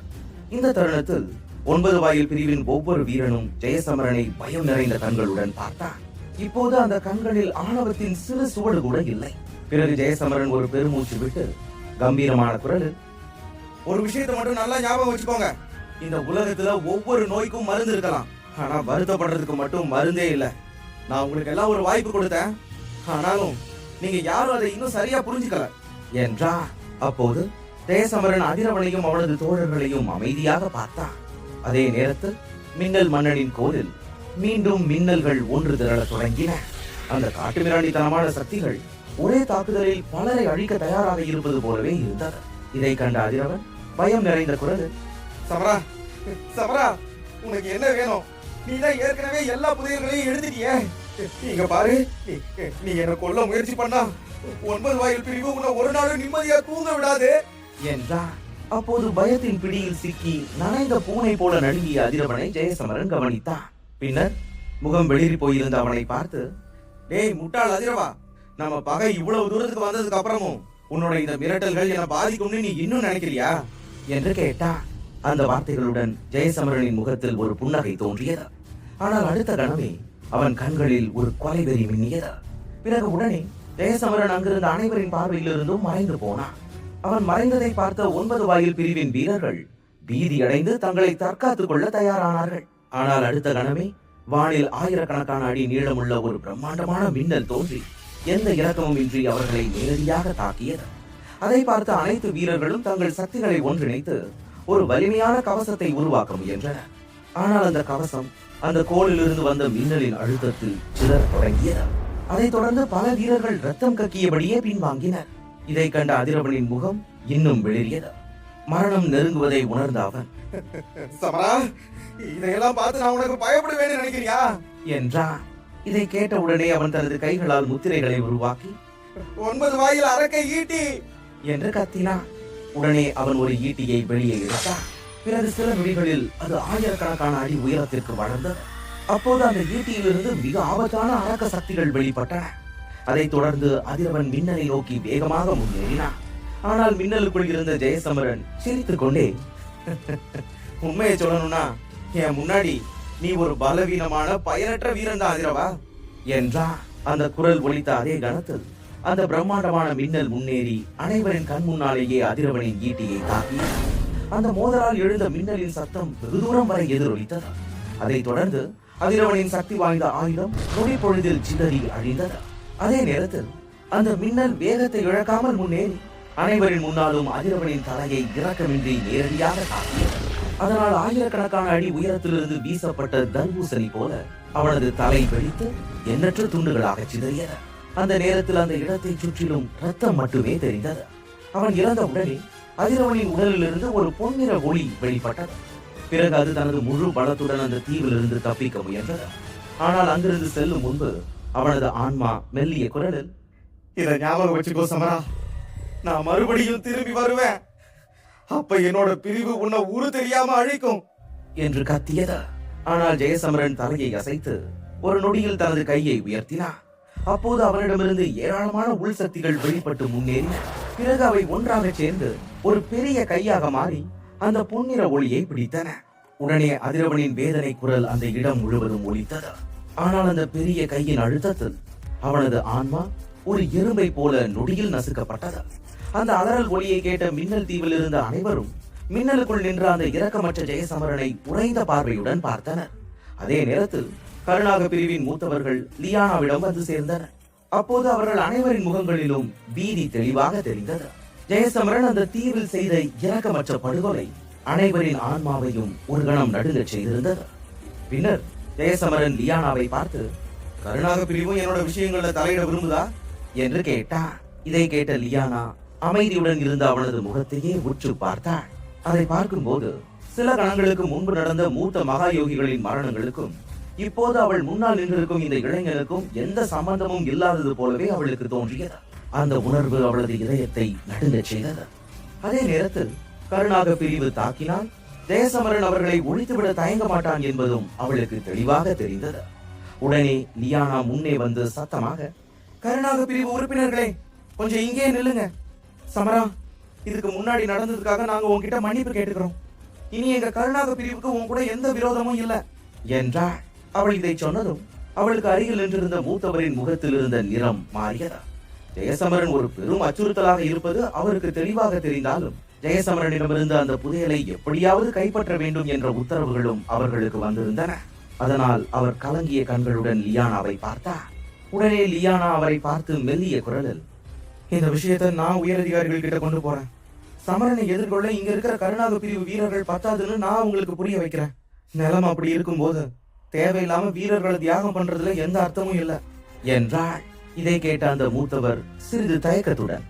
இந்த தருணத்தில் 9 வாயில் பிரிவின் ஒவ்வொரு வீரனும் ஜெயசமரனை பயம் நிறைந்த கண்களுடன் பார்த்தான். இப்போது அந்த கண்களில் ஆணவத்தின் சிறு சுவடு கூட இல்லை. பிறகு ஜெயசமரன் ஒரு பெருமூச்சு விட்டு கம்பீரமான குரலில், ஒரு விஷயத்தை மட்டும் நல்லா ஞாபகம் வச்சுக்கோங்க. இந்த உலகத்துல ஒவ்வொரு நோய்க்கும் மருந்து இருக்கலாம், ஆனா வருத்தப்படுறதுக்கு மட்டும் மருந்தே இல்ல. நான் உங்களுக்கு எல்லாம் ஒரு வாய்ப்பு கொடுத்தேன், ஆனாலும் நீங்க யாரும் அதை இன்னும் சரியா புரிஞ்சுக்கல என்றார். அப்போது ஜெயசமரன் அதிரவனையும் அவனது தோழர்களையும் அமைதியாக பார்த்தான். அதே நேரத்தில் மின்னல் மன்னனின் கோலில் மீண்டும் மின்னல்கள் ஒன்று திரள தொடங்கின. அந்த காட்டுமிராண்டித்தனமான சக்திகள் ஒரே தாக்குதலில் பலரை அழிக்க தயாராக இருப்பது போலவே இருந்தது. இதை கண்ட அதிரவன் பயம் நிறைந்த குரலில், சமரா, சமரா, உனக்கு என்ன வேணும்? நீ தான் ஏற்கனவே எல்லா புதையல்களையும் எழுதிட்டியே. இங்க பாரு, நீ என்ன கொல்ல முயற்சி பண்ணா 9 வாயில் பிரிவு உன்னை ஒரு நாளும் நிம்மதியா தூங்க விடாது என்றார். அப்போது பயத்தின் பிடியில் சிக்கி நனைந்த பூனை போல நடுங்கிய அதிரவனை ஜெயசமரன் கவனித்தான். பின்னர் முகம் வெளிரி போயிருந்த அவனை பார்த்து, டேய் முட்டாள் அதிரவா, நம்ம பகை இவ்வளவு தூரத்துக்கு வந்ததுக்கு அப்புறமும் உன்னோட இந்த மிரட்டல்கள் என்ன பாதிக்கும்னு நீ இன்னும் நினைக்கிறியா என்று கேட்டான். அந்த வார்த்தைகளுடன் ஜெயசமரனின் முகத்தில் ஒரு புன்னகை தோன்றியது. ஆனால் அடுத்த கணமே அவன் கண்களில் ஒரு கொலைவெறி மின்னியது. பிறகு உடனே ஜெயசமரன் அங்கிருந்த அனைவரின் பார்வையிலிருந்தும் மறைந்து போனான். அவன் மறைந்ததை பார்த்த 9 வாயில் பிரிவின் வீரர்கள் பீதியடைந்து தங்களை தற்காத்துக் கொள்ள தயாரானார்கள். ஆனால் அடுத்த கணமே வானில் ஆயிரக்கணக்கான அடி நீளமுள்ள ஒரு பிரம்மாண்டமான மின்னல் தோன்றி எந்த இரக்கமும் இன்றி அவர்களை நேரடியாக தாக்கியது. அதை பார்த்த அனைத்து வீரர்களும் தங்கள் சக்திகளை ஒன்றிணைத்து ஒரு வலிமையான கவசத்தை உருவாக்க முயன்றனர். ஆனால் அந்த கவசம் அந்த கோளிலிருந்து வந்த மின்னலின் அழுத்தத்தில் சிதற தொடங்கியது. அதைத் தொடர்ந்து பல வீரர்கள் ரத்தம் கக்கியபடியே பின்வாங்கினர். இதை கண்ட அதிரவனின் முகம் இன்னும் வெளிரியது. மரணம் நெருங்குவதை உணர்ந்த அவன், சமரா, இதையெல்லாம் பார்த்து நான் உனக்கு பயப்படுவேன்னு நினைக்கிறியா என்றான். இதை கேட்ட உடனே அவன் தனது கைகளால் முத்திரைகளை உருவாக்கி 9 வாயில் அரக்கை ஈட்டி என்று கத்தினான். உடனே அவன் ஒரு ஈட்டியை வெளியே எடுத்தான். பிறகு சில நொடிகளில் அது ஆயிரக்கணக்கான அடி உயரத்திற்கு வளர்ந்தது. அப்போது அந்த ஈட்டியிலிருந்து மிக ஆபத்தான அரக்க சக்திகள் வெளிப்பட்டன. அதைத் தொடர்ந்து அதிரவன் மின்னலை நோக்கி வேகமாக முன்னேறினான். ஆனால் மின்னலுக்குள் இருந்த ஜெயசமரன் சிரித்துக் கொண்டே, உண்மையை சொல்லணும்னா என் முன்னாடி நீ ஒரு பலவீனமான பயனற்ற வீரன் தான் அதிரவா என்றான். அந்த குரல் ஒலித்த அதே கணத்தில் அந்த பிரம்மாண்டமான மின்னல் முன்னேறி அனைவரின் கண் முன்னாலேயே அதிரவனின் ஈட்டியை தாக்கி அந்த மோதலால் எழுந்த மின்னலின் சத்தம் வெகு தூரம் வரை எதிரொலித்தது. அதைத் தொடர்ந்து அதிரவனின் சக்தி வாய்ந்த ஆயுதம் நொடி பொழுதில் சிதறி அழிந்தது. அதே நேரத்தில் அந்த மின்னல் வேகத்தை இழக்காமல் முன்னேறி அனைவரின் முன்னாலும் அதிரவனின் தலையை இரக்கமின்றி நேரடியாக தாக்கியது. அதனால் ஆயிரக்கணக்கான அடி உயரத்திலிருந்து வீசப்பட்ட தர்பூசணி போல அவனது தலை வெடித்து எண்ணற்ற துண்டுகளாக சிதறியது. அந்த நேரத்தில் அந்த இடத்தை சுற்றிலும் ரத்தம் மட்டுமே தெரிந்தது. அவன் இறந்த உடனே அதிரவனின் உடலிலிருந்து ஒரு பொன்னிற ஒளி வெளிப்பட்டது. பிறகு அது தனது முழு பலத்துடன் அந்த தீவிலிருந்து தப்பிக்க முயன்றது. ஆனால் அங்கிருந்து செல்லும் முன்பு அவனது ஆன்மா மெல்லிய குரலில், இதை ஞாபகம் வச்சுக்கோ சமரா, நான் மறுபடியும் திரும்பி வருவேன். அப்ப என்னோட பிரிவு உன்னை ஊரு தெரியாம அழிக்கும் என்று கத்தியது. ஆனால் ஜெயசமரன் தலையை அசைத்து ஒரு நொடியில் தனது கையை உயர்த்தினார். அப்போது அவனிடமிருந்து ஏராளமான உள் சக்திகள் வெளிப்பட்டு முன்னேறின. பிறகு அவை ஒன்றாக சேர்ந்து ஒரு பெரிய கையாக மாறி அந்த பொன்னிற ஒளியை பிடித்தன. உடனே அதிரவனின் வேதனை குரல் அந்த இடம் முழுவதும் ஒலித்தது. ஆனால் அந்த பெரிய கையின் அழுத்தத்தில் அவனது ஆன்மா ஒரு எறும்பை போல நொடியில் நசுக்கப்பட்டது. அந்த அலறல் ஒளியை கேட்ட மின்னல் தீவில் இருந்த அனைவரும் மின்னலுக்குள் நின்ற அந்த இரக்கமற்ற ஜெயசமரனை உறைந்த பார்வையுடன் பார்த்தனர். அதே நேரத்தில் கருணாக பிரிவின் மூத்தவர்கள் லியானாவிடம் வந்து சேர்ந்தனர். அப்போது அவர்கள் அனைவரின் முகங்களிலும் பீதி தெளிவாக தெரிந்தது. ஜெயசமரன் அந்த தீவில் செய்த இரக்கமற்ற படுகொலை அனைவரின் ஆன்மாவையும் ஒரு கணம் நடுங்கச் செய்திருந்தது. பின்னர் ஜெயசமரன் லியானாவை பார்த்து, கருணாக பிரிவும் என்னோட விஷயங்கள்ல தலையிட விரும்புதா என்று கேட்டார். இதை கேட்ட லியானா அமைதியுடன் இருந்த அவனது முகத்தையே உற்று பார்த்தாள். அதை பார்க்கும்போது சில கணங்களுக்கு முன்பு நடந்த மூத்த மகா யோகிகளின் மரணங்களுக்கும் இப்போது அவள் முன்னால் நின்றிருக்கும் இந்த இளைஞனுக்கும் எந்த சம்பந்தமும் இல்லாதது போலவே அவளுக்கு தோன்றியது. அந்த உணர்வு அவளது இதயத்தை நடுங்கச் செய்தது. அதே நேரத்தில் கருணாக பிரிவு தாக்கினால் ஜெயசமரன் அவர்களை ஒழித்துவிட தயங்க மாட்டான் என்பதும் அவளுக்கு தெளிவாக தெரிந்தது. உடனே லியானா முன்னே வந்து சத்தமாக, கருணாக பிரிவு உறுப்பினர்களே, கொஞ்சம் இங்கே நில்லுங்க. சமரா, இதுக்கு முன்னாடி நடந்ததுக்காக நாங்க உன்கிட்ட மன்னிப்பு கேட்டுக்கிறோம். இனி எங்க கருணாக பிரிவுக்கு உன் கூட எந்த விரோதமும் இல்ல என்றாள். அவள் இதை சொன்னதும் அவளுக்கு அருகில் நின்றிருந்த மூத்தவரின் முகத்தில் இருந்த நிறம் மாறியது. ஜெயசமரன் ஒரு பெரும் அச்சுறுத்தலாக இருப்பது அவருக்கு தெளிவாக தெரிந்தாலும் ஜெயசமரனிடமிருந்து அந்த புதையலை எப்படியாவது கைப்பற்ற வேண்டும் என்ற உத்தரவுகளும் அவர்களுக்கு வந்திருந்தன. அதனால் அவர் கலங்கிய கண்களுடன் லியானாவை பார்த்தார். உடனே லியானா அவரை பார்த்து மெல்லிய குரலில், இந்த விஷயத்தை நான் உயரதிகாரிகள் கிட்ட கொண்டு போறேன். சமரனை எதிர்கொள்ள இங்க இருக்கிற கருணாக பிரிவு வீரர்கள் பத்தாதுன்னு நான் உங்களுக்கு புரிய வைக்கிறேன். நிலம் அப்படி இருக்கும்போது தேவையில்லாம வீரர்களை தியாகம் பண்றதுல எந்த அர்த்தமும் இல்லை என்றாள். இதை கேட்ட அந்த மூத்தவர் சிறிது தயக்கத்துடன்,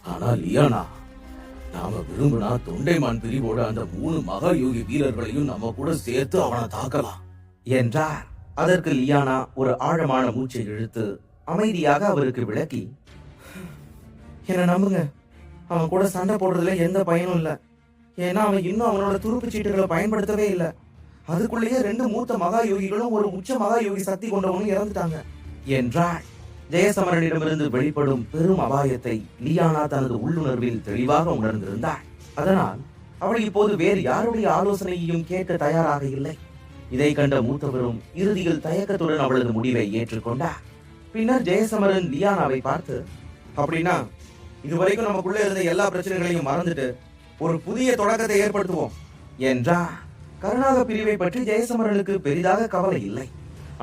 ஆனால் லியானா, நாம விரும்பினா தொண்டைமான் பிரிவோட அந்த 3 மகா யோகி வீரர்களையும் நம்ம கூட சேர்த்து அவனை தாக்கலாம் என்றார். அதற்கு லியானா ஒரு ஆழமான மூச்சை இழுத்து அமைதியாக அவருக்கு விளக்கி, என்ன நம்புங்க, அவன் கூட சண்டை போடுறதுல எந்த பயனும் இல்லை. ஏன்னா அவன் இன்னும் அவனோட துருப்பு சீட்டுகளை பயன்படுத்தவே இல்லை. அதுக்குள்ளேயே 2 மூத்த மகா யோகிகளும் ஒரு உச்ச மகா யோகி சக்தி கொண்டவனும் இறந்துட்டாங்க என்றாள். ஜெயசமரனிடமிருந்து வெளிப்படும் பெரும் அபாயத்தை லியானா தனது உள்ளுணர்வில் தெளிவாக உணர்ந்திருந்தாள். அதனால் அவள் இப்போது வேறு யாருடைய ஆலோசனையையும் கேட்க தயாராக இல்லை. இதை கண்ட மூத்தவரும் இறுதியில் தயக்கத்துடன் அவளது முடிவை ஏற்றுக்கொண்டார். பின்னர் ஜெயசமரன் லியானாவை பார்த்து, அப்படின்னா இதுவரைக்கும் நமக்குள்ள இருந்த எல்லா பிரச்சனைகளையும் மறந்துட்டு ஒரு புதிய தொடக்கத்தை ஏற்படுத்துவோம் என்றார். கருணாக பிரிவை பற்றி ஜெயசமரனுக்கு பெரிதாக கவலை இல்லை.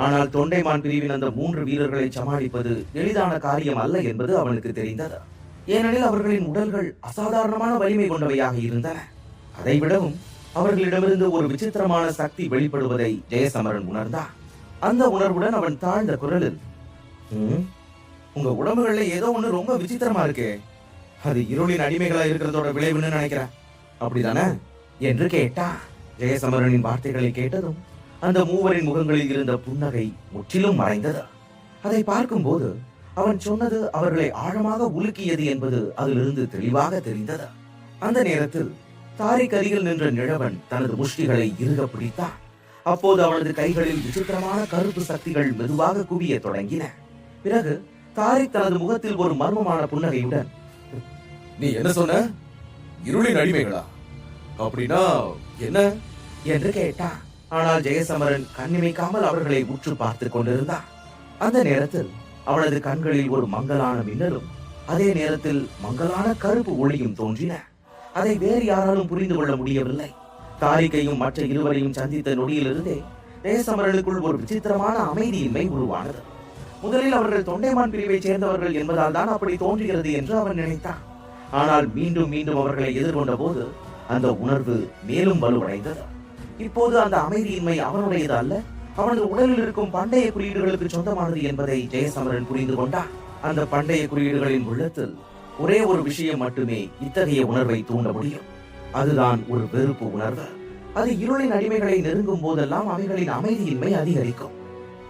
ஆனால் தொண்டைமான் பிரிவின் அந்த 3 வீரர்களை சமாளிப்பது எளிதான காரியம் அல்ல என்பது அவனுக்கு தெரிந்தது. ஏனெனில் அவர்களின் உடல்கள் அசாதாரணமான வலிமை கொண்டவையாக இருந்தன. அதைவிடவும் அவர்களிடமிருந்து ஒரு விசித்திரமான சக்தி வெளிப்படுவதை ஜெயசமரன் உணர்ந்தார். அந்த உணர்வுடன் அவன் தாழ்ந்த குரலில், உங்க உடம்புகள்ல ஏதோ ஒண்ணு ரொம்ப விசித்திரமா இருக்கு. அது இருளின் அடிமைகளா இருக்கிறதோட விளைவுன்னு நினைக்கிறேன், அப்படிதானே என்று கேட்டார். ஜெயசமரனின் வார்த்தைகளை கேட்டதும் அந்த மூவரின் முகங்களில் இருந்த புன்னகை முற்றிலும் மறைந்தது. அதை பார்க்கும்போது அவன் சொன்னது அவர்களை ஆழமாக உலுக்கியது என்பது அதிலிருந்து தெளிவாக தெரிந்தது. அந்த நேரத்தில் தாரிக் அருகில் நின்ற நிழவன் தனது முஷ்டிகளை இறுக பிடித்தான். அப்போது அவனது கைகளில் விசித்திரமான கருப்பு சக்திகள் மெதுவாக குவிய தொடங்கின. பிறகு தாரிக் தனது முகத்தில் ஒரு மர்மமான புன்னகையுடன், நீ என்ன சொன்ன? இருளின் அடிமைகளா? அப்படின்னா என்ன என்று கேட்டான். ஆனால் ஜெயசமரன் கண்ணிமைக்காமல் அவர்களை உற்று பார்த்து கொண்டிருந்தான். அந்த நேரத்தில் அவனது கண்களில் ஒரு மங்கலான மின்னலும் அதே நேரத்தில் மங்கலான கருப்பு ஒளியும் தோன்றின. அதை வேறு யாராலும் புரிந்து கொள்ள முடியவில்லை. தாரிக்கையும் மற்ற இருவரையும் சந்தித்த நொடியிலிருந்தே ஜெயசமரனுக்குள் ஒரு விசித்திரமான அமைதியின்மை உருவானது. முதலில் அவர்கள் தொண்டைமான் பிரிவை சேர்ந்தவர்கள் என்பதால் தான் அப்படி தோன்றுகிறது என்று அவன் நினைத்தான். ஆனால் மீண்டும் மீண்டும் அவர்களை எதிர்கொண்ட போது அந்த உணர்வு மேலும் வலுவடைந்தது. இப்போது அந்த அமைதியின்மை அவனுடையது அல்ல, அவனது உடலில் இருக்கும் பண்டைய குறியீடுகளுக்கு சொந்தமானது என்பதை ஜெயசமரன் புரிந்து கொண்டான். அந்த பண்டைய குறியீடுகளின் உள்ளத்தில் ஒரே ஒரு விஷயம் மட்டுமே இத்தகைய உணர்வை தூண்ட முடியும். அதுதான் ஒரு வெறுப்பு உணர்வு. அது இருளின் அடிமைகளை நெருங்கும் போதெல்லாம் அவைகளின் அமைதியின்மை அதிகரிக்கும்.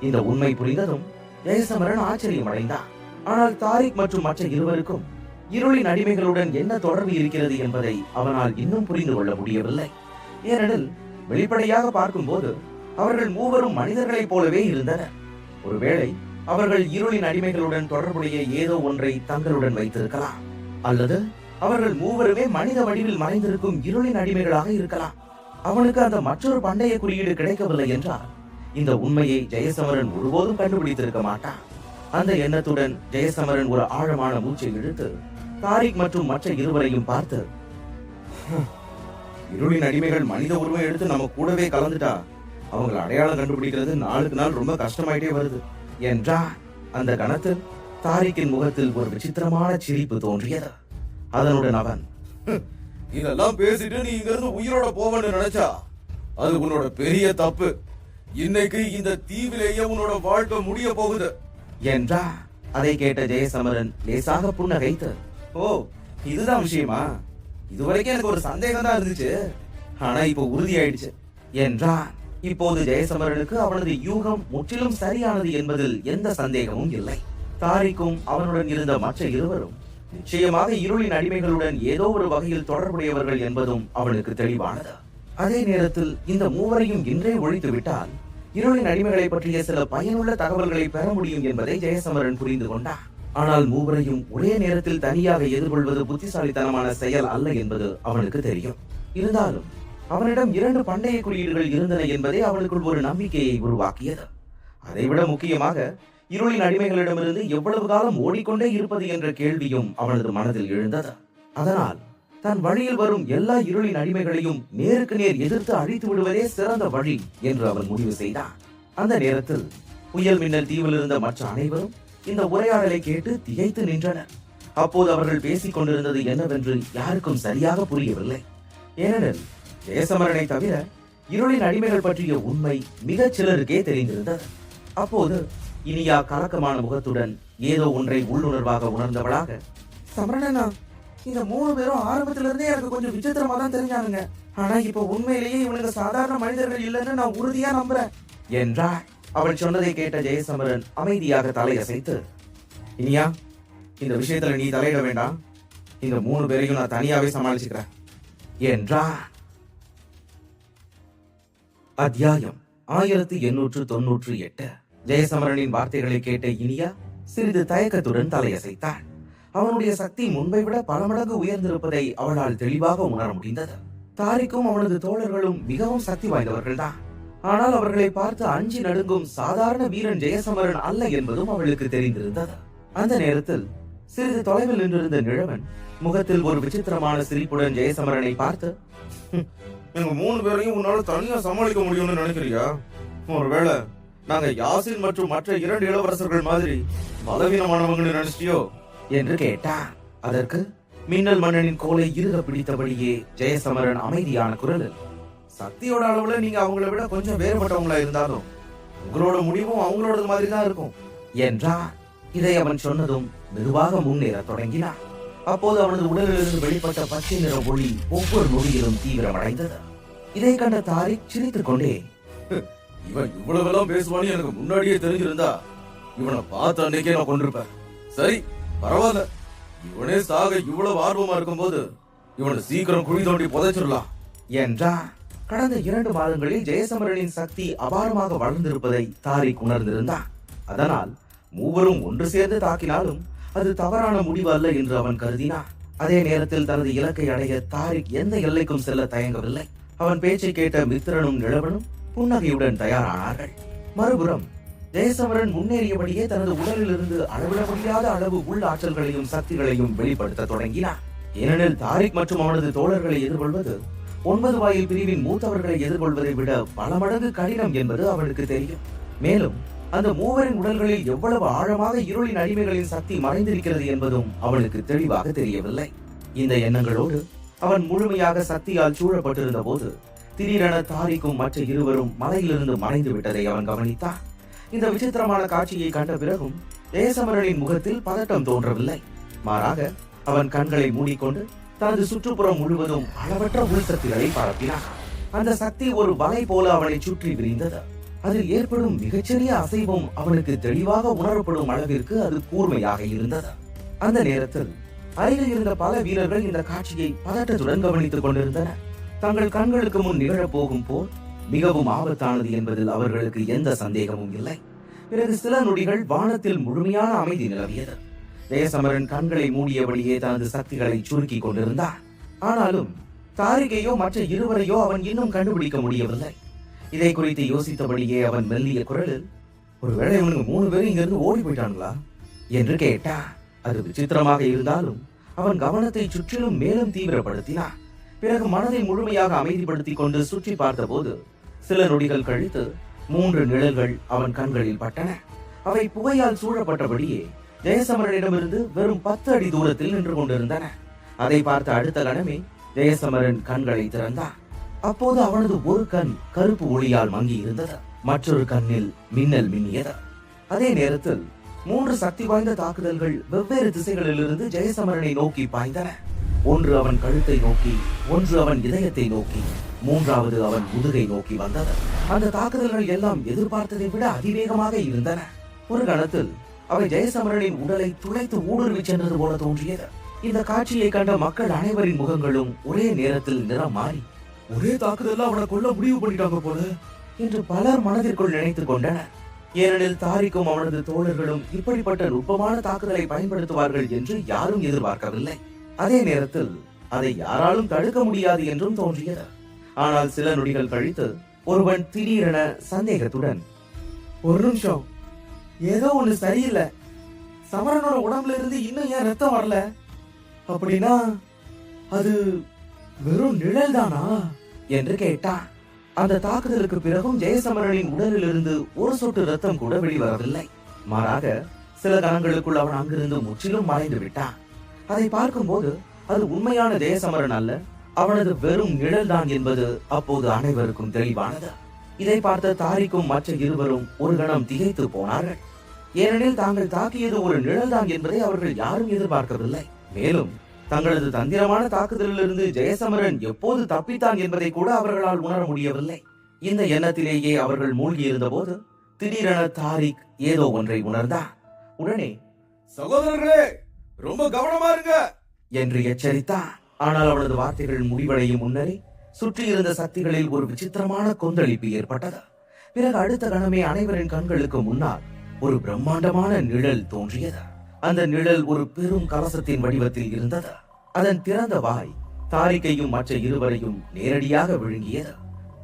இந்த உண்மை புரிந்ததும் ஜெயசமரன் ஆச்சரியம் அடைந்தான். ஆனால் தாரிக் மற்றும் மற்ற இருவருக்கும் இருளின் அடிமைகளுடன் என்ன தொடர்பு இருக்கிறது என்பதை அவனால் இன்னும் புரிந்து கொள்ள முடியவில்லை. ஏனெனில் வெளிப்படையாக பார்க்கும்போது அவர்கள் மூவரும் மனிதர்களைப் போலவே இருந்தனர். ஒருவேளை அவர்கள் இருளின் அடிமைகளுடன் தொடர்புடைய ஏதோ ஒன்றை தங்களுடன் வைத்திருக்கலாம், அல்லது அவர்கள் மூவருமே மனித வடிவில் மறைந்திருக்கும் இருளின் அடிமைகளாக இருக்கலாம். அவனுக்கு அந்த மற்றொரு பண்டைய குறியீடு கிடைக்கவில்லை என்றால் இந்த உண்மையை ஜெயசமரன் ஒருபோதும் கண்டுபிடித்திருக்க மாட்டான். அந்த எண்ணத்துடன் ஜெயசமரன் ஒரு ஆழமான மூச்சை இழுத்து தாரிக் மற்றும் மற்ற இருவரையும் பார்த்து, இருளின் அடிமைகள் மனித உருவம் எடுத்து நம்ம கூடவே கலந்துட்டா அவங்களை அடையாளம் கண்டுபிடிக்கிறது நாளுக்கு நாள் ரொம்ப கஷ்டமாயிட்டே வருது என்றான். அந்த கணத்தில் தாரிக்கின் முகத்தில் ஒரு விசித்திரமான சிரிப்பு தோன்றியது. அதனுடன் அவன், இதெல்லாம் பேசிட்டு நீ இங்க இருந்து உயிரோட போவேன்னு நினைச்சா அது உன்னோட பெரிய தப்பு. இன்னைக்கு இந்த தீவிலேயே உன்னோட வாழ்க்கை முடிய போகுது என்றான். அதை கேட்ட ஜெயசமரன் லேசாக புன்னகைத்து, ஓ இதுதான் விஷயமா? இதுவரைக்கும் எனக்கு ஒரு சந்தேகம் தான் இருந்துச்சு, ஆனா இப்ப உறுதியாயிடுச்சு என்றான். இப்போது ஜெயசமரனுக்கு அவனது யூகம் முற்றிலும் சரியானது என்பதில் எந்த சந்தேகமும் இல்லை. தாரிக்கும் அவனுடன் இருந்த மற்ற இருவரும் நிச்சயமாக இருளின் அடிமைகளுடன் ஏதோ ஒரு வகையில் தொடர்புடையவர்கள் என்பதும் அவனுக்கு தெளிவானது. அதே நேரத்தில் இந்த மூவரையும் இன்றே ஒழித்து விட்டால் இருளின் அடிமைகளை பற்றிய சில பயனுள்ள தகவல்களை பெற முடியும் என்பதை ஜெயசமரன் புரிந்து கொண்டான். ஆனால் மூவரையும் ஒரே நேரத்தில் தனியாக எதிர்கொள்வது புத்திசாலித்தனமான செயல் அல்ல என்பது அவனுக்கு தெரியும். இருந்தாலும் அவனிடம் 2 பண்டைய குறியீடுகள் இருந்தன என்பதே அவனுக்குள் ஒரு நம்பிக்கையை உருவாக்கியது. அதைவிட முக்கியமாக இருளின் அடிமைகளிடமிருந்து எவ்வளவு காலம் ஓடிக்கொண்டே இருப்பது என்ற கேள்வியும் அவனது மனதில் எழுந்தது. அதனால் தன் வழியில் வரும் எல்லா இருளின் அடிமைகளையும் நேருக்கு நேர் எதிர்த்து அழித்து விடுவதே சிறந்த வழி என்று அவன் முடிவு செய்தான். அந்த நேரத்தில் புயல் மின்னல் தீவில் இருந்த மற்ற அனைவரும் இந்த உரையாடலை கேட்டு திகைத்து நின்றனர். அப்போது அவர்கள் பேசிக் கொண்டிருந்தது என்னவென்று யாருக்கும் சரியாக புரியவில்லை. ஏனெனில் ஜெயசமரனை தவிர இருளின் அடிமைகள் பற்றிய உண்மை மிகச் சிலருக்கே தெரிந்திருந்தது. அப்போது இனியா கலக்கமான முகத்துடன் ஏதோ ஒன்றை உள்ளுணர்வாக உணர்ந்தவளாக, சமரணனா, இந்த 3 பேரும் ஆரம்பத்திலிருந்தே எனக்கு கொஞ்சம் விசித்திரமா தான் தெரிஞ்சானுங்க. ஆனா இப்ப உண்மையிலேயே இவனுங்க சாதாரண மனிதர்கள் இல்லைன்னு நான் உறுதியா நம்புறேன் என்றாள். அவள் சொன்னதை கேட்ட ஜெயசமரன் அமைதியாக தலையசைத்து, இனியா, இந்த விஷயத்துல நீ தலையிட வேண்டாம், இந்த 3 பேரையும் நான் தனியாவே சமாளிச்சுக்கிறேன் என்றான். அத்தியாயம் 1898. ஜெயசமரனின் வார்த்தைகளை கேட்ட இனியா சிறிது தயக்கத்துடன் தலையசைத்தாள். அவனுடைய சக்தி முன்பை விட பல மடங்கு உயர்ந்திருப்பதை அவளால் தெளிவாக உணர முடிந்தது. தாரிக்கும் அவனது தோழர்களும் மிகவும் சக்தி வாய்ந்தவர்கள்தான். ஆனால் அவர்களை பார்த்து அஞ்சி நடுங்கும் சாதாரண வீரன் ஜெயசமரன் அல்ல என்பதும் அவளுக்கு தெரிந்திருந்தது. அந்த நேரத்தில் சிறிது தொலைவில் நின்றிருந்த நிழவன் முகத்தில் ஒரு விசித்திரமான சிரிப்புடன் ஜெயசமரனை பார்த்து, எங்க 3 பேரையும் உன்னால தனியா சமாளிக்க முடியும்னு நினைக்கிறியா? ஒருவேளை நாங்க யாசின் மற்றும் மற்ற 2 இளவரசர்கள் மாதிரி பலவீனமானவங்கன்னு நினைச்சிட்டியோ என்று கேட்டான். அதற்கு மின்னல் மன்னனின் கோலை இறுக பிடித்தபடியே ஜெயசமரன் அமைதியான குரலில், சக்தியோட அளவுல நீங்க அவங்கள விட கொஞ்சம் வேறுபட்டவங்களா இருந்தாலும் உங்களோட முடிவும் அவங்களோட மாதிரி தான் இருக்கும் என்றான். இதை அவன் சொன்னதும் மெதுவாக முன்னேற தொடங்கினான். அப்போது அவனது உடலிலிருந்து வெளிப்பட்ட பச்சை நிற ஒளி ஒவ்வொரு நொடியிலும் தீவிரமடைந்தது. இதை கண்ட தாரிக் சிரித்துக் கொண்டே, இவன் இவ்வளவெல்லாம் பேசுவான்னு எனக்கு முன்னாடியே தெரிஞ்சிருந்தா இவனை பார்த்த அன்னைக்கே நான் கொண்டிருப்பேன். சரி, பரவாயில்ல, இவனே சாக இவ்வளவு ஆர்வமா இருக்கும்போது இவனை சீக்கிரம் குழி தோண்டி புதைச்சிடலாம் என்றான். கடந்த 2 மாதங்களில் ஜெயசமரனின் சக்தி அபாரமாக வளர்ந்திருப்பதை தாரிக் உணர்ந்திருந்தான். அதனால் மூவரும் ஒன்று சேர்ந்து தாக்கினாலும் அது தவறான முடிவு அல்ல என்று அவன் கருதினான். அதே நேரத்தில் தனது இலக்கை அடைய தாரிக் எந்த எல்லைக்கும் செல்ல தயங்கவில்லை. அவன் பேச்சை கேட்ட மித்திரனும் நிழவனும் புன்னகையுடன் தயாரானார்கள். மறுபுறம் ஜெயசமரன் முன்னேறியபடியே தனது உடலிலிருந்து அளவிட முடியாத அளவு உள் ஆற்றல்களையும் சக்திகளையும் வெளிப்படுத்த தொடங்கினார். ஏனெனில் தாரிக் மற்றும் அவனது தோழர்களை எதிர்கொள்வது 9 வாயில் பிரிவின் மூத்தவர்களை எதிர்கொள்வதை விட பல மடங்கு கடினம் என்பது அவனுக்கு தெரியும். மேலும் அந்த மூவரின் உடல்களில் எவ்வளவு ஆழமாக இருளின் அடிமைகளின் சக்தி மறைந்திருக்கிறது என்பதும் அவனுக்கு தெளிவாக தெரியவில்லை. இந்த எண்ணங்களோடு அவன் முழுமையாக சக்தியால் சூழப்பட்டிருந்த போது திடீரென தாரிக்கும் மற்ற இருவரும் மலையிலிருந்து மறைந்து விட்டதை அவன் கவனித்தான். இந்த விசித்திரமான காட்சியை கண்ட பிறகும் ஜெயசமரனின் முகத்தில் பதட்டம் தோன்றவில்லை. மாறாக அவன் கண்களை மூடிக்கொண்டு தனது சுற்றுப்புறம் முழுவதும் அளவற்ற உள்சக்திகளை பரப்பினான். அந்த சக்தி ஒரு வலை போல அவனை சுற்றி விரிந்தது. அதில் ஏற்படும் மிகச்சிறிய அசைவும் அவனுக்கு தெளிவாக உணரப்படும் அளவிற்கு அது கூர்மையாக இருந்தது. அந்த நேரத்தில் அருகில் இருந்த பல வீரர்கள் இந்த காட்சியை பதட்டத்துடன் கவனித்துக் கொண்டிருந்தனர். தங்கள் கண்களுக்கு முன் நிகழப்போகும் போர் மிகவும் ஆபத்தானது என்பதில் அவர்களுக்கு எந்த சந்தேகமும் இல்லை. பிறகு சில நொடிகள் வானத்தில் முழுமையான அமைதி நிலவியது. ஜெயசமரன் கண்களை மூடியபடியே தனது சக்திகளை சுருக்கி கொண்டிருந்தான். ஆனாலும் தாரிகையோ மற்ற இருவரையோ அவன் இன்னும் கண்டுபிடிக்க முடியவில்லை. இதை குறித்து யோசித்தபடியே அவன் மெல்லிய குரலில், ஒருவேளை இவனுக்கு 3 பேரும் இங்கிருந்து ஓடி போயிட்டாங்களா என்று கேட்டான். அது விசித்திரமாக இருந்தாலும் அவன் கவனத்தை சுற்றிலும் மேலும் தீவிரப்படுத்தினான். பிறகு மனதை முழுமையாக அமைதிப்படுத்திக் கொண்டு சுற்றி பார்த்தபோது சில நொடிகள் கழித்து 3 நிழல்கள் அவன் கண்களில் பட்டன. அவை புகையால் சூழப்பட்டபடியே ஜெயசமரனிடமிருந்து வெறும் 10 அடி தூரத்தில் நின்று கொண்டிருந்தன. அதை பார்த்த அடுத்த கணமே ஜெயசமரன் கண்களை திறந்தான். அப்போது அவனது ஒரு கண் கருப்பு ஒளியால் மங்கி இருந்தது, மற்றொரு கண்ணில் மின்னல் மின்னியது. அதே நேரத்தில் 3 சக்தி வாய்ந்த தாக்குதல்கள் வெவ்வேறு திசைகளிலிருந்து ஜெயசமரனை நோக்கி பாய்ந்தன. ஒன்று அவன் கழுத்தை நோக்கி, ஒன்று அவன் இதயத்தை நோக்கி, மூன்றாவது அவன் முதுகை நோக்கி வந்தது. அந்த தாக்குதல்கள் எல்லாம் எதிர்பார்த்ததை விட அதிவேகமாக இருந்தன. ஒரு கணத்தில் அவை ஜெயசமரனின் உடலை துளைத்து ஊடுருவி சென்றது போல தோன்றியது. இந்த காட்சியை கண்ட மக்கள் அனைவரின் முகங்களும் ஒரே நேரத்தில் நிறம் மாறி, ஒரே தாக்குதல்ல அவனை கொல்ல முடிவு பண்ணிட்டாங்க போல என்று பலர் மனதிற்குள் நினைத்துக் கொண்டனர். ஏனெனில் தாரிக்கும் அவனது தோழர்களும் இப்படிப்பட்ட நுட்பமான தாக்குதலை பயன்படுத்துவார்கள் என்று யாரும் எதிர்பார்க்கவில்லை. அதே நேரத்தில் அதை யாராலும் தடுக்க முடியாது என்றும் தோன்றியது. ஆனால் சில நொடிகள் கழித்து ஒருவன் திடீரென சந்தேகத்துடன், ஒரு நிமிஷம், ஏதோ ஒண்ணு சரியில்லை, சமரனோட உடம்புல இருந்து இன்னும் ஏன் ரத்தம் வரல? அப்படின்னா அது வெறும் நிழல் தானா என்று கேட்டான். அந்த தாக்குதலுக்கு பிறகும் ஜெயசமரனின் உடலில் இருந்து ஒரு சொட்டு ரத்தம் கூட வெளிவரவில்லை. மாறாக சில கணங்களுக்குள் அவன் அங்கிருந்து முற்றிலும் மறைந்து விட்டான். அதை பார்க்கும்போது அது உண்மையான ஜெயசமரன் அல்ல, அவனது வெறும் நிழல் தான் என்பது அப்போது அனைவருக்கும் தெளிவானது. இதை பார்த்த தாரிக்கும் மற்ற இருவரும் ஒரு கணம் திகைத்து போனார்கள். ஏனெனில் தாங்கள் தாக்கியது ஒரு நிழல் தான் என்பதை அவர்கள் யாரும் எதிர்பார்க்கவில்லை. மேலும் தங்களது தந்திரமான தாக்குதலிலிருந்து ஜெயசமரன் எப்போது தப்பித்தான் என்பதை கூட அவர்களால் உணர முடியவில்லை. இந்த எண்ணத்திலேயே அவர்கள் மூழ்கி இருந்த போது திடீரென தாரிக் ஏதோ ஒன்றை உணர்ந்தான். உடனே, சகோதரர்களே, ரொம்ப கவனமா இருங்க என்று எச்சரித்தான். ஆனால் அவனது வார்த்தைகள் முடிவடையும் முன்னரே சுற்றி இருந்த சக்திகளில் ஒரு விசித்திரமான கொந்தளிப்பு ஏற்பட்டது. பிறகு அடுத்த கணமே அனைவரின் கண்களுக்கு முன்னால் ஒரு பிரம்மாண்டமான நிழல் தோன்றியது. அந்த நிழல் ஒரு பெரும் கலசத்தின் வடிவத்தில் இருந்தது. அதன் திறந்த வாய் தாரிக்கையும் மற்ற இருவரையும் நேரடியாக விழுங்கியது.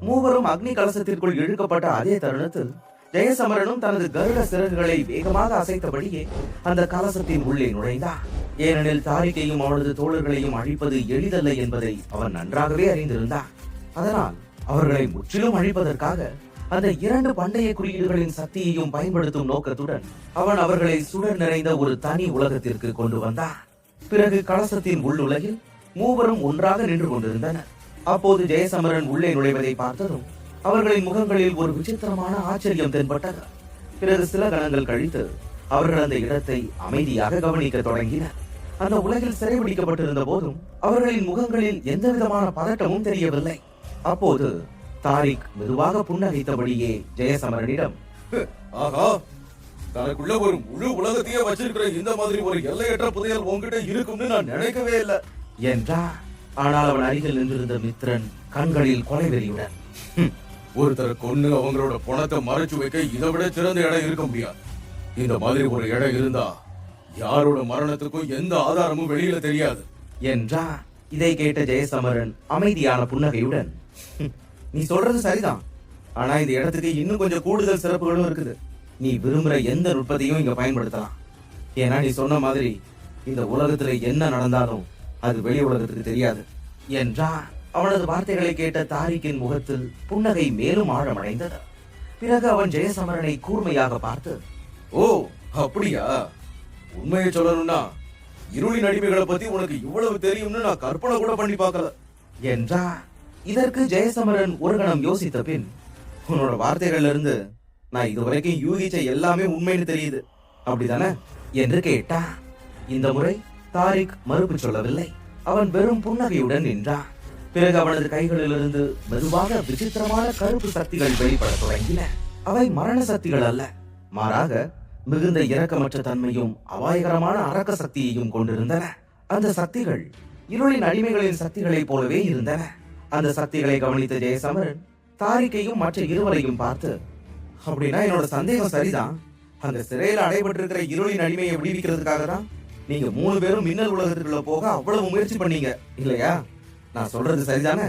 மூவரும் அக்னி கலசத்திற்குள் இழுக்கப்பட்ட அதே தருணத்தில் ஜெயசமரனும் தனது கருட சிறகுகளை வேகமாக அசைத்தபடியே அந்த கலசத்தின் உள்ளே நுழைந்தான். ஏனெனில் தாரிக்கையும் அவனது தோழர்களையும் அழிப்பது எளிதல்ல என்பதை அவன் நன்றாகவே அறிந்திருந்தான். அதனால் அவர்களை முற்றிலும் அழிப்பதற்காக அந்த 2 பண்டைய குறியீடுகளின் சக்தியையும் பயன்படுத்தும் நோக்கத்துடன் அவன் அவர்களை சுடர் நிறைந்த ஒரு தனி உலகத்திற்கு கொண்டு வந்தான். பிறகு கலசத்தின் உள்ளுலகில் மூவரும் ஒன்றாக நின்று கொண்டிருந்தனர். அப்போது ஜெயசமரன் உள்ளே நுழைவதை பார்த்ததும் அவர்களின் முகங்களில் ஒரு விசித்திரமான ஆச்சரியம் தென்பட்டது. பிறகு சில கணங்கள் கழித்து அவர்கள் அந்த இடத்தை அமைதியாக கவனிக்க தொடங்கினர். அந்த உலகில் சிறைபிடிக்கப்பட்டிருந்த போதும் அவர்களின் முகங்களில் எந்த விதமான பதட்டமும் தெரியவில்லை. அப்போது தாரிக் மெதுவாக புன்னகைத்தபடியே ஜெயசமரனிடம், ஆகா, தனக்குள்ள ஒரு முழு உலகத்தையே வச்சிருக்கிற இந்த மாதிரி ஒரு எல்லையற்ற புதையல் உன்கிட்ட இருக்கும்னு நான் நினைக்கவே இல்லை என்றார். ஆனால் அவன் அருகில் நின்றிருந்த மித்ரன் கண்களில் கொலைவெறியுடன், ஒருத்தரை கொன்னு அவங்களோட பணத்தை மறைச்சு வைக்க இதை விட சிறந்த இடம் இருக்க முடியாது. இந்த மாதிரி ஒரு இடம் இருந்தா யாரோட மரணத்துக்கும் எந்த ஆதாரமும் வெளியில தெரியாது என்றார். இதை கேட்ட ஜெயசமரன் அமைதியான புன்னகையுடன், நீ சொல்றது சரிதான், ஆனா இந்த இடத்துக்கு இன்னும் கொஞ்சம் கூடுதல் சிறப்புகளும் இருக்குது. நீ விரும்புற எந்த நுட்பத்தையும் இங்க பயன்படுத்தலாம். ஏன்னா நீ சொன்ன மாதிரி இந்த உலகத்துல என்ன நடந்தாலும் அது வெளி உலகத்துக்கு தெரியாது என்றான். அவனது வார்த்தைகளை கேட்ட தாரிக்கின் முகத்தில் புன்னகை மேலும் ஆழமடைந்தது. பிறகு அவன் ஜெயசமரனை கூர்மையாக பார்த்து, ஓ அப்படியா, உண்மையை சொல்லணும்னா இருளின் அடிமைகளை பத்தி உனக்கு இவ்வளவு தெரியும்னு நான் கற்பனை கூட பண்ணி பார்க்கல என்றார். இதற்கு ஜெயசமரன் ஒரு கணம் யோசித்த பின், உன்னோட வார்த்தைகள்ல இருந்து நான் இதுவரைக்கும் யூகிச்ச எல்லாமே உண்மைன்னு தெரியுது, அப்படிதானே என்று கேட்டான். இந்த முறை தாரிக் மறுப்பு சொல்லவில்லை. அவன் வெறும் புன்னகையுடன் நின்றான். பிறகு அவனது கைகளிலிருந்து மெதுவாக விசித்திரமான கருப்பு சக்திகள் வெளிப்பட தொடங்கின. அவை மரண சக்திகள் அல்ல, மாறாக மிகுந்த இரக்கமற்ற தன்மையும் அபாயகரமான அரக்க சக்தியையும் கொண்டிருந்தன. அந்த சக்திகள் இருளின் அடிமைகளின் சக்திகளைப் போலவே இருந்தன. அந்த சக்திகளை கவனித்த ஜெயசமரன் தாரிக்கையும் மற்ற இருவரையும் பார்த்து, அப்படின்னா என்னோட சந்தேகம் சரிதான். அந்த சிறையில அடைபட்டிருக்கிற இருளின் அடிமையை விடுவிக்கிறதுக்காக தான் நீங்க 3 பேரும் மின்னல் உலகத்துக்குள்ள போக அவ்வளவு முயற்சி பண்ணீங்க இல்லையா? நான் சொல்றது சரிதானே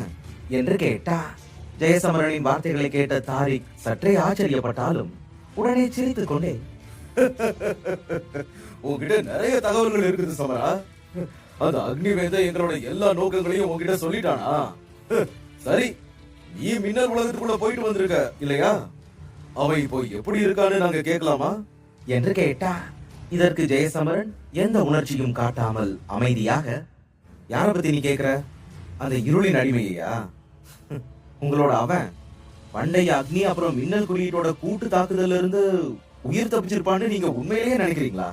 என்று கேட்டார். ஜெயசமரனின் வார்த்தைகளை கேட்ட தாரிக் சற்றே ஆச்சரியப்பட்டாலும் உடனே சிரித்துக் கொண்டே, உன்கிட்ட நிறைய தகவல்கள் இருக்குது சமரா. அந்த அக்னிவேந்த எங்களோட எல்லா நோக்கங்களையும் உன்கிட்ட சொல்லிட்டானா? சரி, நீ மின்னல் உலகத்துக்குள்ள போயிட்டு வந்திருக்க இல்லையா? அவன் இப்போ எப்படி இருக்கான்னு நாங்க கேட்கலாமா என்று கேட்டார். இதற்கு ஜெயசமரன் எந்த உணர்ச்சியும் காட்டாமல் அமைதியாக, யார பத்தி நீ கேக்குற? அந்த இருளின் அடிமையா? உங்களோட அவன் பண்டைய அக்னி அப்புறம் மின்னல் குறியீட்டோட கூட்டு தாக்குதல்ல இருந்து உயிர் தப்பிச்சிருப்பான்னு நீங்க உண்மையிலேயே நினைக்கிறீங்களா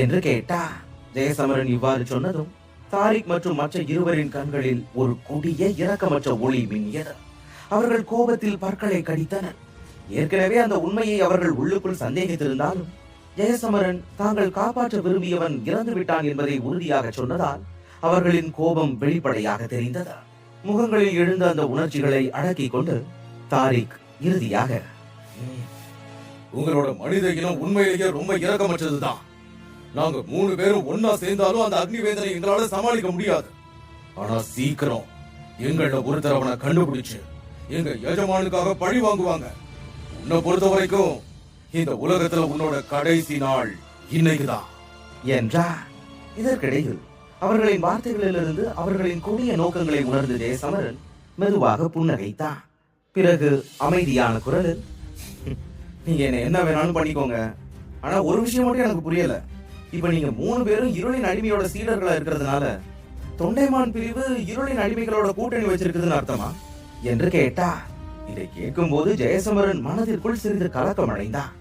என்று கேட்டார். ஜெயசமரன் இவ்வாறு சொன்னதும் தாரிக் மற்றும் மற்ற இருவரின் கண்களில் ஒரு கொடிய இரக்கமற்ற ஒளி மின்னியது. அவர்கள் கோபத்தில் பற்களை கடித்தனர். ஏற்கனவே அந்த உண்மையை அவர்கள் உள்ளுக்குள் சந்தேகித்திருந்தாலும் ஜெயசமரன் தாங்கள் காப்பாற்ற விரும்பியவன் இறந்து விட்டான் என்பதை உறுதியாக சொன்னதால் அவர்களின் கோபம் வெளிப்படையாக தெரிந்தது. முகங்களில் எழுந்த அந்த உணர்ச்சிகளை அடக்கிக் கொண்டு தாரிக் இறுதியாக, உங்களோட மனித இனம் உண்மையிலேயே ரொம்ப இரக்கமற்றதுதான். நாங்க 3 பேரும் ஒன்னா சேர்ந்தாலும் அந்த அக்னிவேந்தனை எங்களால சமாளிக்க முடியாது. ஆனா சீக்கிரம் எங்கள ஒருத்தர் அவனை கண்டுபிடிச்சு எங்க எஜமானுக்காக பழி வாங்குவாங்க. உன்னை பொறுத்த வரைக்கும் இந்த உலகத்துல உன்னோட கடைசி நாள் இன்னைக்குதான் என்றார். இதற்கிடையில் அவர்களின் வார்த்தைகளிலிருந்து அவர்களின் கொடிய நோக்கங்களை உணர்ந்து ஜெயசமரன் மெதுவாக புன்னகைத்தான். பிறகு அமைதியான குரலில், நீங்க என்ன வேணாலும் பண்ணிக்கோங்க, ஆனா ஒரு விஷயம் மட்டும் எனக்கு புரியல. இப்ப நீங்க 3 பேரும் இருளின் அடிமையோட சீடர்களா இருக்கிறதுனால தொண்டைமான் பிரிவு இருளின் அடிமைகளோட கூட்டணி வச்சிருக்குதுன்னு அர்த்தமா என்று கேட்டார். இதை கேட்கும் போது ஜெயசமரன் மனதிற்குள் சிறிது கலக்கம் அடைந்தான்.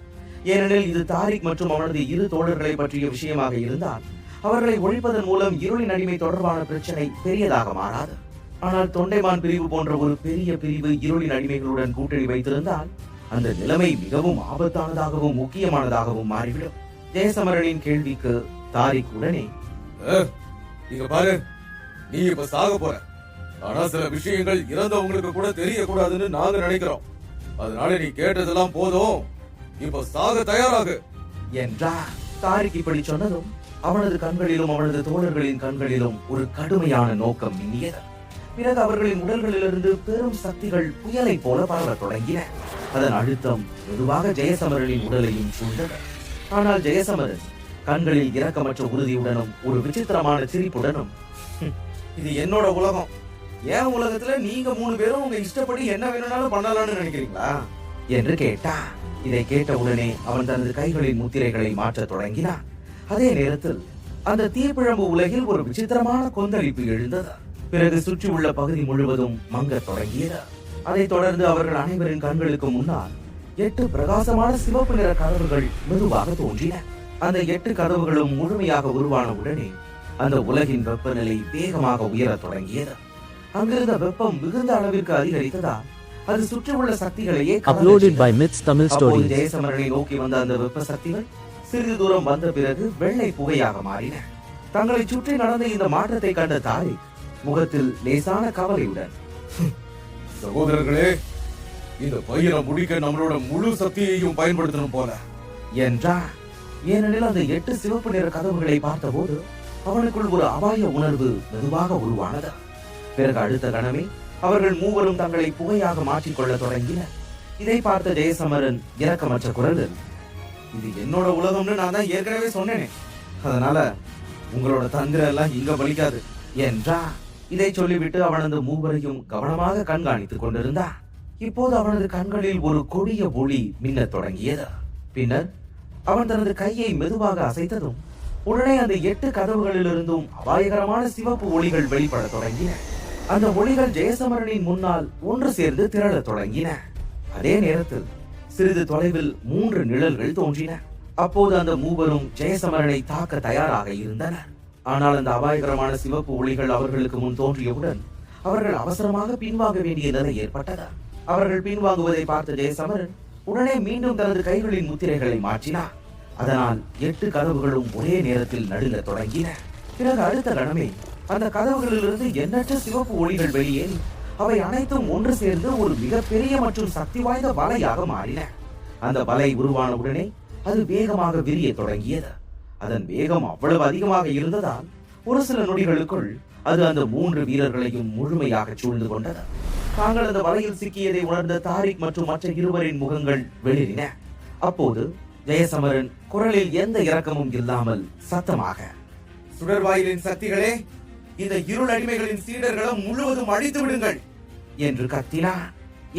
ஏனெனில் இது தாரிக் மற்றும் அவனது 2 தோழர்களை பற்றிய விஷயமாக இருந்தால் அவர்களை ஒழிப்பதன் மூலம் இருளின் அடிமை தொடர்பான பிரச்சனை பெரியதாக மாறாது. ஆனால் தொண்டைமான் பிரிவு போன்ற ஒரு பெரிய பிரிவு இருளின் அடிமைகளுடன் கூட்டணி வைத்திருந்தால் அந்த நிலைமை மிகவும் ஆபத்தானதாகவும் முக்கியமானதாகவும் மாறிவிடும். ஜெயசமரனின் கேள்விக்கு தாரிக் உடனே, இங்க பாரு, நீ இப்ப சாக போற. ஆனா சில விஷயங்கள் இறந்தவங்களுக்கு கூட தெரியக்கூடாதுன்னு நாங்க நினைக்கிறோம். அதனால நீ கேட்டதெல்லாம் போதும், இப்ப சாக தயாராகு என்றார். தாரிக் இப்படி சொன்னதும் அவனது கண்களிலும் அவனது தோழர்களின் கண்களிலும் ஒரு கடுமையான நோக்கம் மின்னியது. பிறகு அவர்களின் உடல்களிலிருந்து பெரும் சக்திகள் புயலை போல பரவத் தொடங்கின. அதன் அழுத்தம் மெதுவாக ஜெயசமரனின் உடலையும் சூழ்ந்தது. ஆனால் ஜெயசமரன் கண்களில் இரக்கமற்ற உறுதியுடனும் ஒரு விசித்திரமான சிரிப்புடனும், இது என்னோட உலகம், என் உலகத்துல நீங்க 3 பேரும் உங்க இஷ்டப்படி என்ன வேணும்னாலும் பண்ணலாம்னு நினைக்கிறீங்களா என்று கேட்டார். இதை கேட்ட உடனே அவன் தனது கைகளின் முத்திரைகளை மாற்றத் தொடங்கினான். அதே நேரத்தில் அந்த தீப்பிழம்பு உலகில் ஒரு விசித்திரமான கொந்தளிப்பு எழுந்தது. பிறகு சுற்றி உள்ள பகுதி முழுவதும் மங்கத் தொடங்கியது. அதைத் தொடர்ந்து அவர்கள் அனைவரின் கண்களுக்கு முன்னால் 8 பிரகாசமான சிவப்பு நிற கதவுகள் மெதுவாக தோன்றின. அந்த 8 கதவுகளும் முழுமையாக உருவான உடனே அந்த உலகின் வெப்பநிலை வேகமாக உயரத் தொடங்கியது. அங்கிருந்த வெப்பம் மிகுந்த அளவிற்கு அதிகரித்ததால் அது சுற்றி உள்ள சக்திகளையே uploaded by Myths Tamil Stories. ஜெயசமரனை நோக்கி வந்த அந்த வெப்ப சக்திகள் சிறிது தூரம் வந்த பிறகு வெள்ளை புகையாக மாறின. தங்களை சுற்றி நடந்த இந்த மாற்றத்தை கண்ட தாரிக் முகத்தில் லேசான கவலையுடன், சகோதரர்களே, இந்த பையனை முடிக்க நம்மளோட முழு சக்தியையும் பயன்படுத்தணும் போல என்றார். ஏனெனில் அந்த 8 சிவப்பு நிற கதவுகளை பார்த்தபோது அவனுக்குள் ஒரு அபாய உணர்வு மெதுவாக உருவானது. பிறகு அடுத்த கணமே அவர்கள் மூவரும் தங்களை புகையாக மாற்றிக்கொள்ள தொடங்கினர். இதை பார்த்த ஜெயசமரன் இரக்கமற்ற குரலில், இது என்னோட உலகம்னு நான் தான் ஏற்கனவே சொன்னேனே, அதனால உங்களோட தந்திரம் எல்லாம் இங்க பலிக்காது என்றார். இதை சொல்லிவிட்டு அவனது மூவரையும் கவனமாக கண்காணித்துக் கொண்டிருந்தான். இப்போது அவனது கண்களில் ஒரு கொடிய ஒளி மின்னத் தொடங்கியது. பின்னர் அவன் தனது கையை மெதுவாக அசைத்ததும் உடனே அந்த 8 கதவுகளிலிருந்தும் அபாயகரமான சிவப்பு ஒளிகள் வெளிப்பட தொடங்கின. அந்த ஒளிகள் ஜெயசமரனின் முன்னால் ஒன்று சேர்ந்து திரளத் தொடங்கின. அதே நேரத்தில் சிறிது தொலைவில் 3 நிழல்கள் தோன்றின. அப்போது அந்த மூவரும் ஜெயசமரனை தாக்க தயாராக இருந்தனர். ஆனால் அந்த அபாயகரமான சிவப்பு ஒளிகள் அவர்களுக்கு முன் தோன்றியவுடன் அவர்கள் அவசரமாக பின்வாங்க வேண்டிய நிலை ஏற்பட்டது. அவர்கள் பின்வாங்குவதை பார்த்த ஜெயசமரன் உடனே மீண்டும் தனது கைகளின் முத்திரைகளை மாற்றினார். அதனால் 8 கதவுகளும் ஒரே நேரத்தில் நடுங்கத் தொடங்கின. பிறகு அடுத்த கணமே அந்த கதவுகளிலிருந்து எண்ணற்ற சிவப்பு ஒளிகள் வெளியேறி அவை அனைத்தும் ஒன்று சேர்ந்து ஒரு மிகப்பெரிய மற்றும் சக்தி வாய்ந்த வலையாக மாறின. அந்த வலை உருவான உடனே அது வேகமாக விரிய தொடங்கியது. அதன் வேகம் அவ்வளவு அதிகமாக இருந்ததால் ஒரு சில நொடிகளுக்குள் அது அந்த 3 வீரர்களையும் முழுமையாக சூழ்ந்து கொண்டது. தாங்கள் அந்த வலையில் சிக்கியதை உணர்ந்த தாரிக் மற்றும் மற்ற இருவரின் முகங்கள் வெளிரின. அப்போது ஜெயசமரன் குரலில் எந்த இரக்கமும் இல்லாமல் சத்தமாக, சுடர்வாயிலின் சக்திகளே, இந்த இருள் அடிமைகளின் சீடர்களை முழுவதும் அழித்து விடுங்கள் என்று கத்தினார்.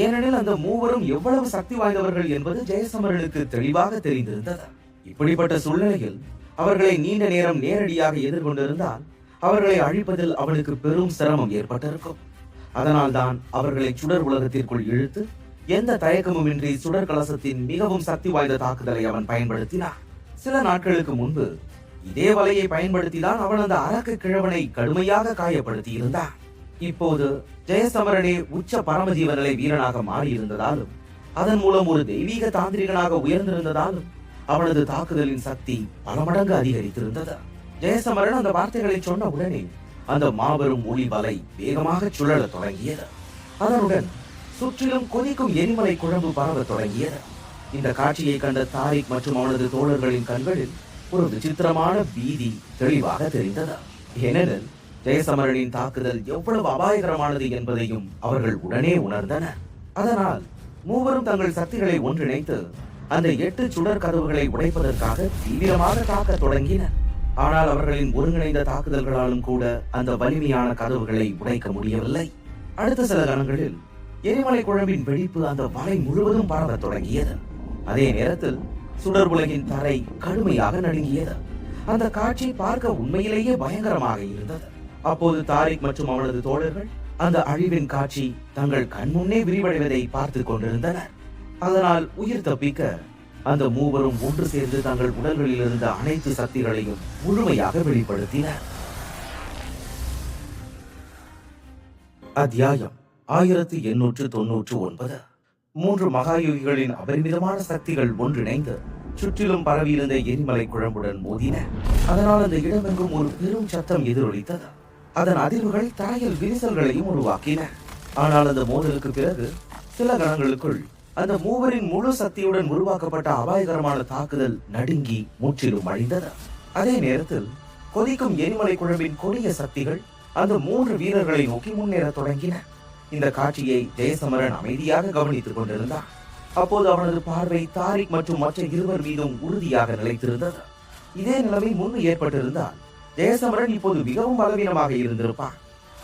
ஏனெனில் அந்த மூவரும் எவ்வளவு சக்தி வாய்ந்தவர்கள் என்பது ஜெயசமரனுக்கு தெளிவாக தெரிந்திருந்தது. இப்படிப்பட்ட சூழ்நிலையில் அவர்களை நீண்ட நேரம் நேரடியாக எதிர்கொண்டிருந்தால் அவர்களை அழிப்பதில் அவனுக்கு பெரும் சிரமம் ஏற்பட்டிருக்கும். அதனால்தான் அவர்களை சுடர் உலகத்திற்குள் இழுத்து எந்த தயக்கமுமின்றி சுடர் கலசத்தின் மிகவும் சக்தி வாய்ந்த தாக்குதலை அவன் பயன்படுத்தினான். சில நாட்களுக்கு முன்பு இதே வலையை பயன்படுத்திதான் அவன் அந்த அரக்க கிழவனை கடுமையாக காயப்படுத்தி இருந்தான். இப்போது ஜெயசமரனே உச்ச பரமஜீவநிலை வீரனாக மாறியிருந்ததாலும் அதன் மூலம் ஒரு தெய்வீக தாந்திரிகனாக உயர்ந்திருந்ததாலும் அவனது தாக்குதலின் சக்தி பல மடங்கு அதிகரித்திருந்தது. ஜெயசமரன் அந்த வார்த்தைகளை சொன்ன உடனே அந்த மாபெரும் ஒளி வலை வேகமாக சுழலத் தொடங்கியது. அதனுடன் சுற்றிலும் கொதிக்கும் எரிமலை குழம்பு பரவத் தொடங்கியது. இந்த காட்சியை கண்ட தாரிக் மற்றும் அவனது தோழர்களின் கண்களில் ஒரு விசித்திரமான பீதி தெளிவாக தெரிந்தது. ஏனெனில் ஜெயசமரனின் தாக்குதல் எவ்வளவு அபாயகரமானது என்பதையும் அவர்கள் உடனே உணர்ந்தனர். அதனால் மூவரும் தங்கள் சக்திகளை ஒன்றிணைத்து அந்த 8 சுடர் கதவுகளை உடைப்பதற்காக தீவிரமாக தாக்க தொடங்கினர். ஆனால் அவர்களின் ஒருங்கிணைந்த தாக்குதல்களாலும் கூட அந்த வலிமையான கதவுகளை உடைக்க முடியவில்லை. அடுத்த சில கணங்களில் எரிமலை குழம்பின் வெடிப்பு அந்த வலை முழுவதும் பரவத் தொடங்கியது. அதே நேரத்தில் சுடர் உலகின் தரை கடுமையாக நடுங்கியது. அந்த காட்சி பார்க்க உண்மையிலேயே பயங்கரமாக இருந்தது. அப்போது தாரிக் மற்றும் அவனது தோழர்கள் அந்த அழிவின் காட்சி தங்கள் கண்முன்னே விரிவடைவதை பார்த்து கொண்டிருந்தனர். அதனால் உயிர் தப்பிக்க அந்த மூவரும் ஒன்று சேர்ந்து தங்கள் உடல்களில் இருந்த அனைத்து சக்திகளையும் முழுமையாக வெளிப்படுத்தினர். அத்தியாயம் 1899. 3 மகாயோகிகளின் அபரிமிதமான சக்திகள் ஒன்றிணைந்து சுற்றிலும் பரவியிருந்த எரிமலை குழம்புடன் மோதின. அதனால் அந்த இடமெங்கும் ஒரு பெரும் சத்தம் எதிரொலித்தது. அதன் அதிர்வுகள் தரையில் விரிசல்களையும் உருவாக்கின. ஆனால் அந்த மோதலுக்கு பிறகு சில கணங்களுக்குள் அந்த மூவரின் முழு சக்தியுடன் உருவாக்கப்பட்ட அபாயகரமான தாக்குதல் நடுங்கி முற்றிலும் அழிந்தது. அதே நேரத்தில் கொதிக்கும் எரிமலை குழம்பின் கொடிய சக்திகள் அந்த 3 வீரர்களை நோக்கி முன்னேற தொடங்கின. இந்த காட்சியை ஜெயசமரன் அமைதியாக கவனித்துக் கொண்டிருந்தான். அப்போது அவனது பார்வை தாரிக் மற்றும் மற்ற இருவர் மீதும் உறுதியாக நிலைத்திருந்தது. இதே நிலைமை முன்பு ஏற்பட்டிருந்தால் ஜெயசமரன் இப்போது மிகவும் பலவீனமாக இருந்திருப்பான்.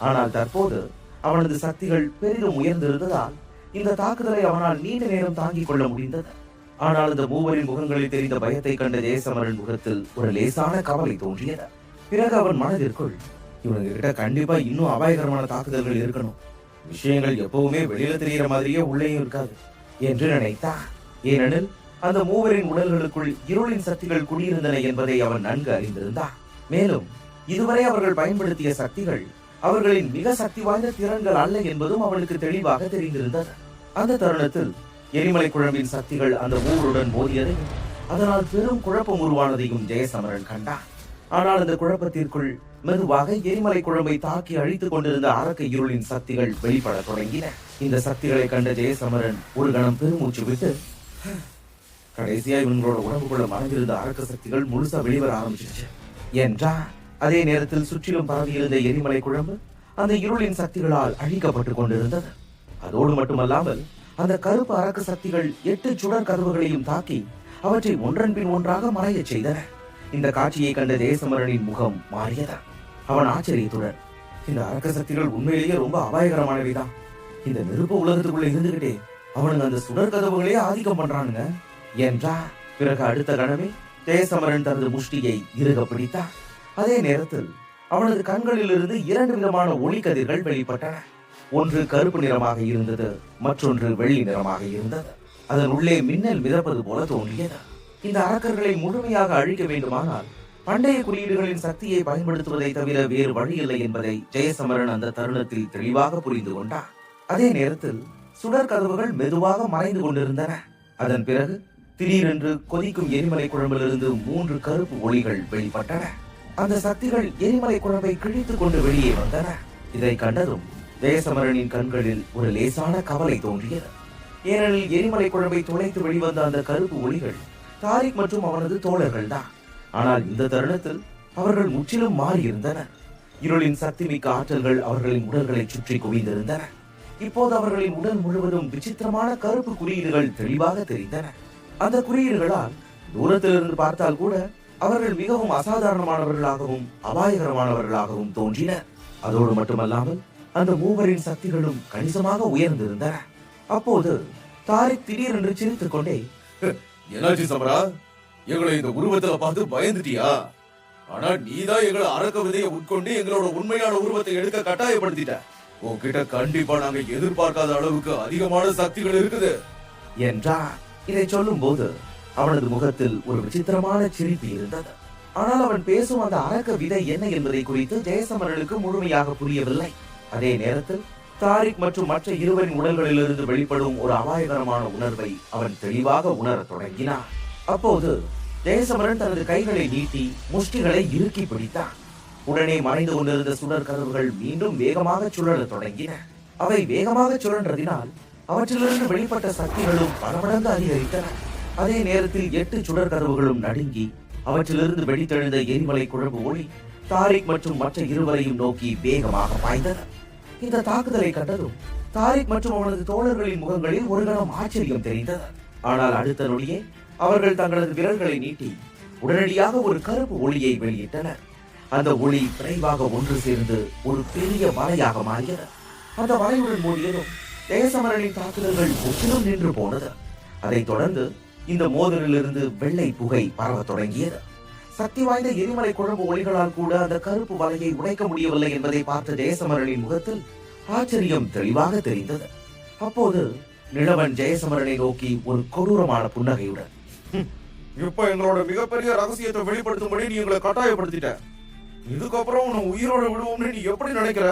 ஆனால் தற்போது அவனது சக்திகள் பெரிதும் உயர்ந்திருந்ததால் இந்த தாக்குதலை அவனால் நீண்ட நேரம் தாங்கிக் கொள்ள முடிந்தது. ஆனால் அந்த மூவரின் முகங்களில் தெரிந்த பயத்தை கண்ட ஜெயசமரன் முகத்தில் ஒரு லேசான கவலை தோன்றியது. பிறகு அவன் மனதிற்குள், இவனுங்க கிட்ட கண்டிப்பா இன்னும் அபாயகரமான தாக்குதல்கள் இருக்கணும், விஷயங்கள் எப்பவுமே வெளியில தெரிகிற மாதிரியே உள்ளேயும் இருக்காது என்று நினைத்தான். ஏனெனில் அந்த மூவரின் உடல்களுக்குள் இருளின் சக்திகள் குடியிருந்தன என்பதை அவன் நன்கு அறிந்திருந்தான். மேலும் இதுவரை அவர்கள் பயன்படுத்திய சக்திகள் அவர்களின் மிக சக்தி வாய்ந்த திறன்கள் அல்ல என்பதும் அவனுக்கு தெளிவாக தெரிந்திருந்தது. அந்த தருணத்தில் எரிமலை குழம்பின் சக்திகள் அந்த மூவருடன் மோதியதையும் அதனால் பெரும் குழப்பம் உருவானதையும் ஜெயசமரன் கண்டான். ஆனால் அந்த குழப்பத்திற்குள் மெதுவாக எரிமலை குழம்பை தாக்கி அழித்துக் கொண்டிருந்த அரக்க இருளின் சக்திகள் வெளிப்பட தொடங்கின. இந்த சக்திகளை கண்ட ஜெயசமரன் ஒரு கணம் பெருமூச்சு விட்டு, கடைசியா இவங்களோட உடம்புக்குள்ள மறைந்திருந்த அரக்க சக்திகள் முழுசா வெளிவர ஆரம்பிச்சிருச்சு என்றான். அதே நேரத்தில் சுற்றிலும் பரவியிருந்த எரிமலை குழம்பு அந்த இருளின் சக்திகளால் அழிக்கப்பட்டுக் கொண்டிருந்தது. அதோடு மட்டுமல்லாமல் அந்த கருப்பு அரக்க சக்திகள் 8 சுடர் கதவுகளையும் தாக்கி அவற்றை ஒன்றன் பின் ஒன்றாக மறையச் செய்தன. இந்த காட்சியை கண்ட ஜெயசமரனின் முகம் மாறியது. அவன் ஆச்சரியத்துடன், இந்த அரக்க சக்திகள் உண்மையிலேயே ரொம்ப அபாயகரமானவைதான். இந்த நெருப்பு உலகத்துக்குள்ள இருந்துகிட்டே அவனுங்க அந்த சுடர் கதவுகளே ஆதிக்கம் பண்றானுங்க என்றா. பிறகு அடுத்த கணமே ஜெயசமரன் தனது முஷ்டியை இறுக பிடித்தான். அதே நேரத்தில் அவனது கண்களிலிருந்து 2 விதமான ஒளி கதிர்கள் வெளிப்பட்டன. ஒன்று கருப்பு நிறமாக இருந்தது, மற்றொன்று வெள்ளி நிறமாக இருந்தது. அதன் உள்ளே மின்னல் மிதப்பது போல தோன்றியது. இந்த அரக்கர்களை முழுமையாக அழிக்க வேண்டுமானால் பண்டைய குறியீடுகளின் சக்தியை பயன்படுத்துவதை தவிர வேறு வழி இல்லை என்பதை ஜெயசமரன் அந்த தருணத்தில் தெளிவாக புரிந்து கொண்டார். அதே நேரத்தில் சுடர் கதவுகள் மெதுவாக மறைந்து கொண்டிருந்தன. அதன் பிறகு திடீரென்று கொதிக்கும் எரிமலை குழம்பிலிருந்து 3 கருப்பு ஒளிகள் வெளிப்பட்டன. அந்த சக்திகள் எரிமலை குழம்பை கிழித்துக் கொண்டு வெளியே வந்தன. இதை கண்டதும் ஜெயசமரனின் கண்களில் ஒரு லேசான கவலை தோன்றியது. ஏனெனில் எரிமலை குழம்பை துளைத்து வெளிவந்த அந்த கருப்பு ஒளிகள் தாரிக் மற்றும் அவனது தோழர்கள் தான். ஆனால் இந்த தருணத்தில் அவர்கள் முற்றிலும் மாறியிருந்தனர். இருளின் சக்தி மிக்க ஆற்றல்கள் அவர்களின் உடல்களை சுற்றி குவிந்திருந்தன. இப்போது அவர்களின் உடல் முழுவதும் விசித்திரமான கருப்பு குறியீடுகள் தெளிவாக தெரிந்தன. அந்த குறியீடுகளால் தூரத்திலிருந்து பார்த்தால் கூட அவர்கள் மிகவும் அசாதாரணமானவர்களாகவும் அபாயகரமானவர்களாகவும் தோன்றினர். அதோடு மட்டுமல்லாமல் அந்த மூவரின் சக்திகளும் கணிசமாக உயர்ந்திருந்தன. அப்போது தாரிக் திடீரென்று சிரித்துக் கொண்டே, என்னாச்சு சமரா? எங்களை இந்த உருவத்துல பார்த்து பயந்துட்டியா? ஆனா நீதான் எங்களை அரக்க விதையை உட்கொண்டு எங்களோட உண்மையான உருவத்தை எடுக்க கட்டாயப்படுத்திட்ட. உன்கிட்ட கண்டிப்பா நாங்க எதிர்பார்க்காத அளவுக்கு அதிகமான சக்திகள் இருக்குது என்றார். இதை சொல்லும் போது அவனது முகத்தில் ஒரு விசித்திரமான சிரிப்பு இருந்தது. ஆனால் அவன் பேசும் அந்த அரக்க விதை என்ன என்பதை குறித்து ஜெயசமரனுக்கு முழுமையாக புரியவில்லை. அதே நேரத்தில் தாரிக் மற்றும் மற்ற இருவரின் உடல்களிலிருந்து வெளிப்படும் ஒரு அபாயகரமான உணர்வை அவன் தெளிவாக உணரத் தொடங்கினான். அப்போது ஜெயசமரன் தனது கைகளை நீட்டி முஷ்டிகளை இறுக்கி பிடித்தான். உடனே மறைந்து கொண்டிருந்த சுடர் கதவுகள் மீண்டும் வேகமாக சுழலத் தொடங்கின. அவை வேகமாக சுழன்றதினால் அவற்றிலிருந்து வெளிப்பட்ட சக்திகளும் பல மடங்கு அதிகரித்தன. அதே நேரத்தில் 8 சுடர் கதவுகளும் நடுங்கி அவற்றிலிருந்து வெடித்தெழுந்த எரிமலை குழம்பு ஒளி தாரிக் மற்றும் மற்ற இருவரையும் நோக்கி வேகமாக பாய்ந்தது. இந்த தாக்குதலை கண்டதும் தாரிக் மற்றும் அவனது தோழர்களின் முகங்களில் ஒரு கணம் ஆச்சரியம் தெரிந்தது. ஆனால் அடுத்த நொடியே அவர்கள் தங்களது விரல்களை நீட்டி உடனடியாக ஒரு கருப்பு ஒளியை வெளியிட்டனர். அந்த ஒளி விரைவாக ஒன்று சேர்ந்து ஒரு பெரிய மலையாக மாறியது. அந்த மலையுடன் மூடியதும் ஜெயசமரனின் தாக்குதல்கள் முற்றிலும் நின்று போனது. அதைத் தொடர்ந்து இந்த மோதலிலிருந்து வெள்ளை புகை பரவத் தொடங்கியது. சக்தி வாய்ந்த எரிமலை குழம்பு ஒளிகளால் கூட அந்த கருப்பு வலையை உடைக்க முடியவில்லை என்பதை பார்த்த ஜெயசமரனின் முகத்தில் ஆச்சரியம் தெளிவாக தெரிந்தது. அப்போது நிலவன் ஜெயசமரனை நோக்கி ஒரு கொடூரமான புன்னகையுடன், இப்ப எங்களோட மிகப்பெரிய ரகசியத்தை வெளிப்படுத்தும்படி நீ எங்களை கட்டாயப்படுத்திட்ட. இதுக்கப்புறம் உன்னை உயிரோட விடுவோம்னு நீ எப்படி நினைக்கிற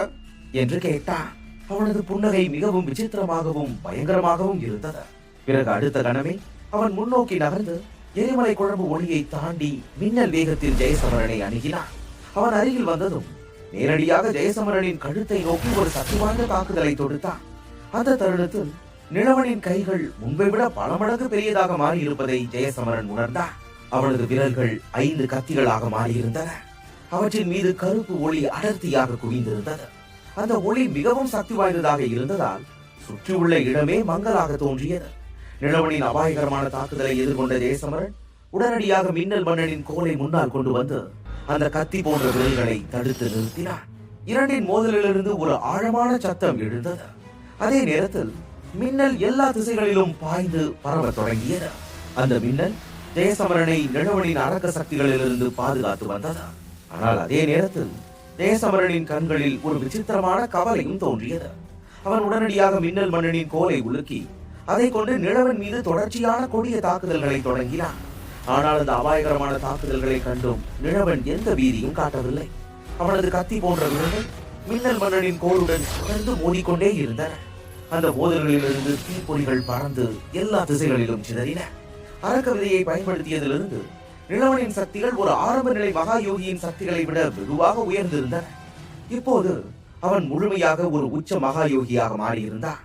என்று கேட்டான். அவனது புன்னகை மிகவும் விசித்திரமாகவும் பயங்கரமாகவும் இருந்தது. பிறகு அடுத்த கணமே அவன் முன்னோக்கி நகர்ந்து எரிமலை குழம்பு ஒளியை தாண்டி மின்னல் வேகத்தில் ஜெயசமரனை அணுகினான். அவன் அருகில் வந்ததும் நேரடியாக ஜெயசமரனின் கழுத்தை நோக்கி ஒரு சக்தி வாய்ந்த தாக்குதலை தொடுத்தான். அந்த தருணத்தில் நிலவனின் கைகள் முன்பை விட பல மடங்கு பெரியதாக மாறி இருப்பதை ஜெயசமரன் உணர்ந்தான். அவனது விரல்கள் 5 கத்திகளாக மாறியிருந்தன. அவற்றின் மீது கருப்பு ஒளி அடர்த்தியாக குவிந்திருந்தது. அந்த ஒளி மிகவும் சக்தி வாய்ந்ததாக இருந்ததால் சுற்றியுள்ள இடமே மங்கலாக தோன்றியது. நிலவனின் அபாயகரமான தாக்குதலை எதிர்கொண்ட ஜெயசமரன் உடனடியாக மின்னல் மன்னனின் கோலை முன்னால் கொண்டு வந்து அந்த கத்தி போன்ற விரல்களை தடுத்து நிறுத்தினான். இரண்டின் மோதலிலிருந்து ஒரு ஆழமான சத்தம் எழுந்தது. அதே நேரத்தில் மின்னல் எல்லா திசைகளிலும் பாய்ந்து பரவத் தொடங்கியது. அந்த மின்னல் ஜெயசமரனை நிலவனின் அரக்க சக்திகளிலிருந்து பாதுகாத்து வந்தது. ஆனால் அதே நேரத்தில் ஜெயசமரனின் கண்களில் ஒரு விசித்திரமான கவலையும் தோன்றியது. அவன் உடனடியாக மின்னல் மன்னனின் கோலை உலுக்கி அதை கொண்டு நிலவன் மீது தொடர்ச்சியான கொடிய தாக்குதல்களை தொடங்கினான். ஆனால் அந்த அபாயகரமான தாக்குதல்களை கண்டும் நிலவன் எந்த வீதியும் காட்டவில்லை. அவனது கத்தி போன்ற விரல்கள் மின்னல் மன்னனின் கோளுடன் தொடர்ந்து மோதிக்கொண்டே இருந்தன. அந்த மோதல்களிலிருந்து தீப்பொறிகள் பறந்து எல்லா திசைகளிலும் சிதறின. அரக்க விதையை பயன்படுத்தியதிலிருந்து நிலவனின் சக்திகள் ஒரு ஆரம்ப நிலை மகா யோகியின் சக்திகளை விட வெகுவாக உயர்ந்திருந்தன. இப்போது அவன் முழுமையாக ஒரு உச்ச மகா யோகியாக மாறியிருந்தான்.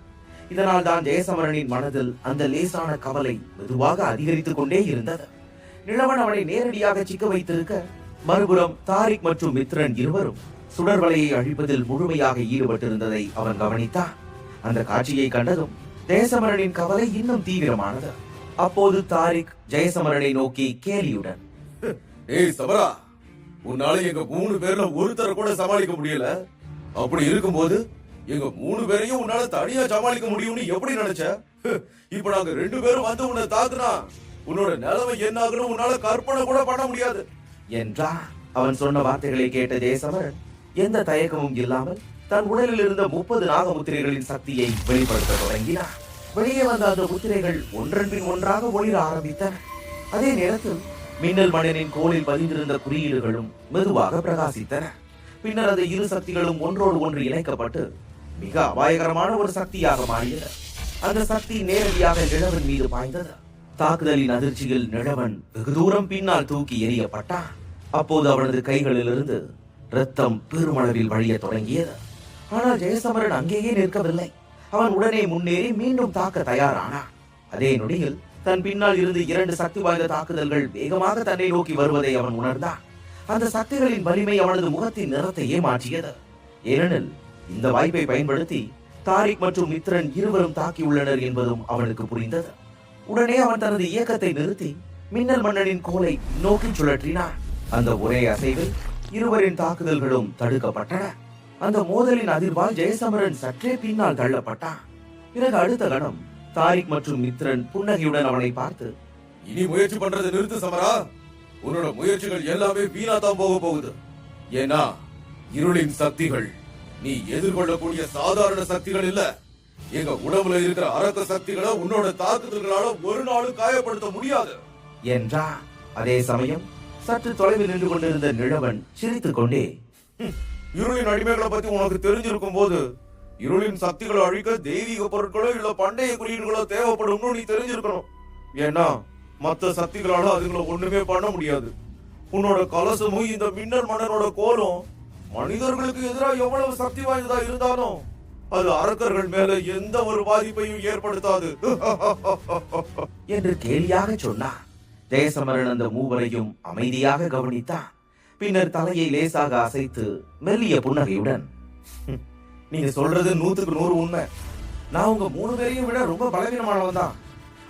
இதனால் தான் ஜெயசமரனின் மனதில் அந்த லேசான கவலை மெதுவாக அதிகரித்துக் கொண்டே இருந்தது. நிலவன் அவனை நேரடியாக சிக்க வைத்திருக்க, மறுபுறம் தாரிக் மற்றும் மித்ரன் இருவரும் சுடர் வலையை அழிப்பதில் முழுமையாக ஈடுபட்டிருந்ததை அவன் கவனித்தான். அந்த காட்சியை கண்டதும் ஜெயசமரனின் கவலை இன்னும் தீவிரமானது. அப்போது தாரிக் ஜெயசமரனை நோக்கி கேலியுடன், ஏய் சமரா, உன்னால எங்க 3 பேர்ல ஒருத்தரை கூட சமாளிக்க முடியல. அப்படி இருக்கும்போது எங்க 3 பேரையும் உன்னால தனியா சமாளிக்க முடியும்னு எப்படி நினைச்ச? இப்ப நாங்க 2 பேரும் வந்து உன்னை தாக்குனா உன்னோட நிலைமை என்ன ஆகுன்னு உன்னால கற்பனை கூட பண்ண முடியாது என்றான். அவன் சொன்ன வார்த்தைகளை கேட்ட ஜெயசமரன் எந்த தயக்கமும் இல்லாமல் தன் உடலில் இருந்த 30 நாகமுத்திரைகளின் சக்தியை வெளிப்படுத்த தொடங்கினார். வெளியே வந்த அந்த முத்திரைகள் ஒன்றன் பின் ஒன்றாக ஒளிர ஆரம்பித்தன. அதே நேரத்தில் மின்னல் மன்னனின் கோலில் பதிந்திருந்த குறியீடுகளும் மெதுவாக பிரகாசித்தன. பின்னர் அந்த இரு சக்திகளும் ஒன்றோடு ஒன்று இணைக்கப்பட்டு மிக அபாயகரமான ஒரு சக்தியாக மாறியது. அந்த சக்தி நேரடியாக நிழவன் மீது பாய்ந்தது. தாக்குதலின் அதிர்ச்சியில் நிழவன் வெகு தூரம் பின்னால் தூக்கி எறியப்பட்டான். அப்போது அவனது கைகளிலிருந்து ரத்தம் பெருமளவில் வழிய தொடங்கியது. ஆனால் ஜெயசமரன் அங்கேயே நிற்கவில்லை. அவன் உடனே முன்னேறி மீண்டும் தாக்க தயாரானான். அதே நொடியில் தன் பின்னால் இருந்து 2 சக்தி வாய்ந்த தாக்குதல்கள் வேகமாக தன்னை நோக்கி வருவதை அவன் உணர்ந்தான். அந்த சக்திகளின் வலிமை அவனது முகத்தின் நிறத்தையே மாற்றியது. ஏனெனில் இந்த வாய்ப்பை பயன்படுத்தி தாரிக் மற்றும் மித்ரன் இருவரும் தாக்கியுள்ளனர் என்பதும் அவனுக்கு புரிந்தது. உடனே அவன் தனது இயக்கத்தை நிறுத்தி மின்னல் மன்னனின் கோலை நோக்கி சுழற்றினான். அந்த ஒரே அசைவில் இருவரின் தாக்குதல்களும் தடுக்கப்பட்டன. அந்த மோதலின் அதிர்வால் ஜெயசமரன் சற்றே பின்னால் தள்ளப்பட்டான். பிறகு அடுத்த கணம் தாரிக் மற்றும் மித்ரன் புன்னகையுடன் அவனை பார்த்து, இனி முயற்சி பண்றதை நிறுத்து சமரா. உன்னோட முயற்சிகள் எல்லாமே வீணா தான் போக போகுது. ஏன்னா இருளின் சக்திகள் நீ எதிர்கொள்ளக்கூடிய சாதாரண சக்திகள் இல்ல. எங்க உடம்புல இருக்கிற அரக்க சக்திகளை உன்னோட தாக்குதல்களால ஒரு நாளும் காயப்படுத்த முடியாது என்றான். அதே சமயம் சற்று தொலைவில் நின்று கொண்டிருந்த நிழவன் சிரித்துக் கொண்டே, இருளின் அடிமைகளை பத்தி உனக்கு தெரிஞ்சிருக்கும் போது இருளின் சக்திகளை அழிக்க தெய்வீக பொருட்களோ இல்ல பண்டைய குறியீடுகளோ தேவைப்படும்னு நீ தெரிஞ்சிருக்கணும். ஏன்னா மத்த சக்திகளால அதுகளை ஒண்ணுமே பண்ண முடியாது. உன்னோட கலசமும் இந்த மின்னல் மன்னனோட கோலும் மனிதர்களுக்கு எதிராக எவ்வளவு சக்தி வாய்ந்ததா இருந்தாலும் அது அரக்கர்கள் மேல எந்த ஒரு பாதிப்பையும் ஏற்படுத்தாது என்று கேலியாக சொன்னான். ஜெயசமரன் அந்த மூவரையும் அமைதியாக கவனித்தான். பின்னர் தலையை லேசாக அசைத்து மெல்லிய புன்னகையுடன், நீங்க சொல்றது 100க்கு 100 உண்மை. நான் உங்க 3 பேரையும் விட ரொம்ப பலவீனமானவன் தான்.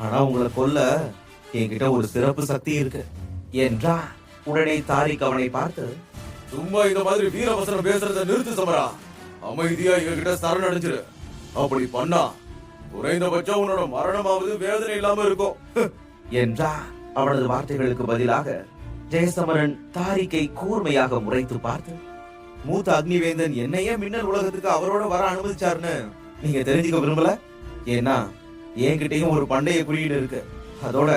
ஆனா உங்களை கொல்ல என்கிட்ட ஒரு சிறப்பு சக்தி இருக்கு என்றான். உடனே தாரிக் அவனை பார்த்து, சும்மா இந்த மாதிரி வீரவசனம் பேசுறத நிறுத்து சமரா. அமைதியா எங்ககிட்ட சரணடைஞ்சிரு. அப்படி பண்ணா குறைந்தபட்சம் உன்னோட மரணமாவது வேதனை இல்லாம இருக்கும் என்றான். அவனது வார்த்தைகளுக்கு பதிலாக ஜெயசமரன் தாரிக்கை கூர்மையாக முறைத்து பார்த்து, மூத்த அக்னிவேந்தன் என்னையே மின்னல் உலகத்துக்கு அவரோட வர அனுமதிச்சாருன்னு நீங்க தெரிஞ்சுக்க விரும்பல? ஏன்னா என்கிட்டயும் ஒரு பண்டைய குறியீடு இருக்கு. அதோட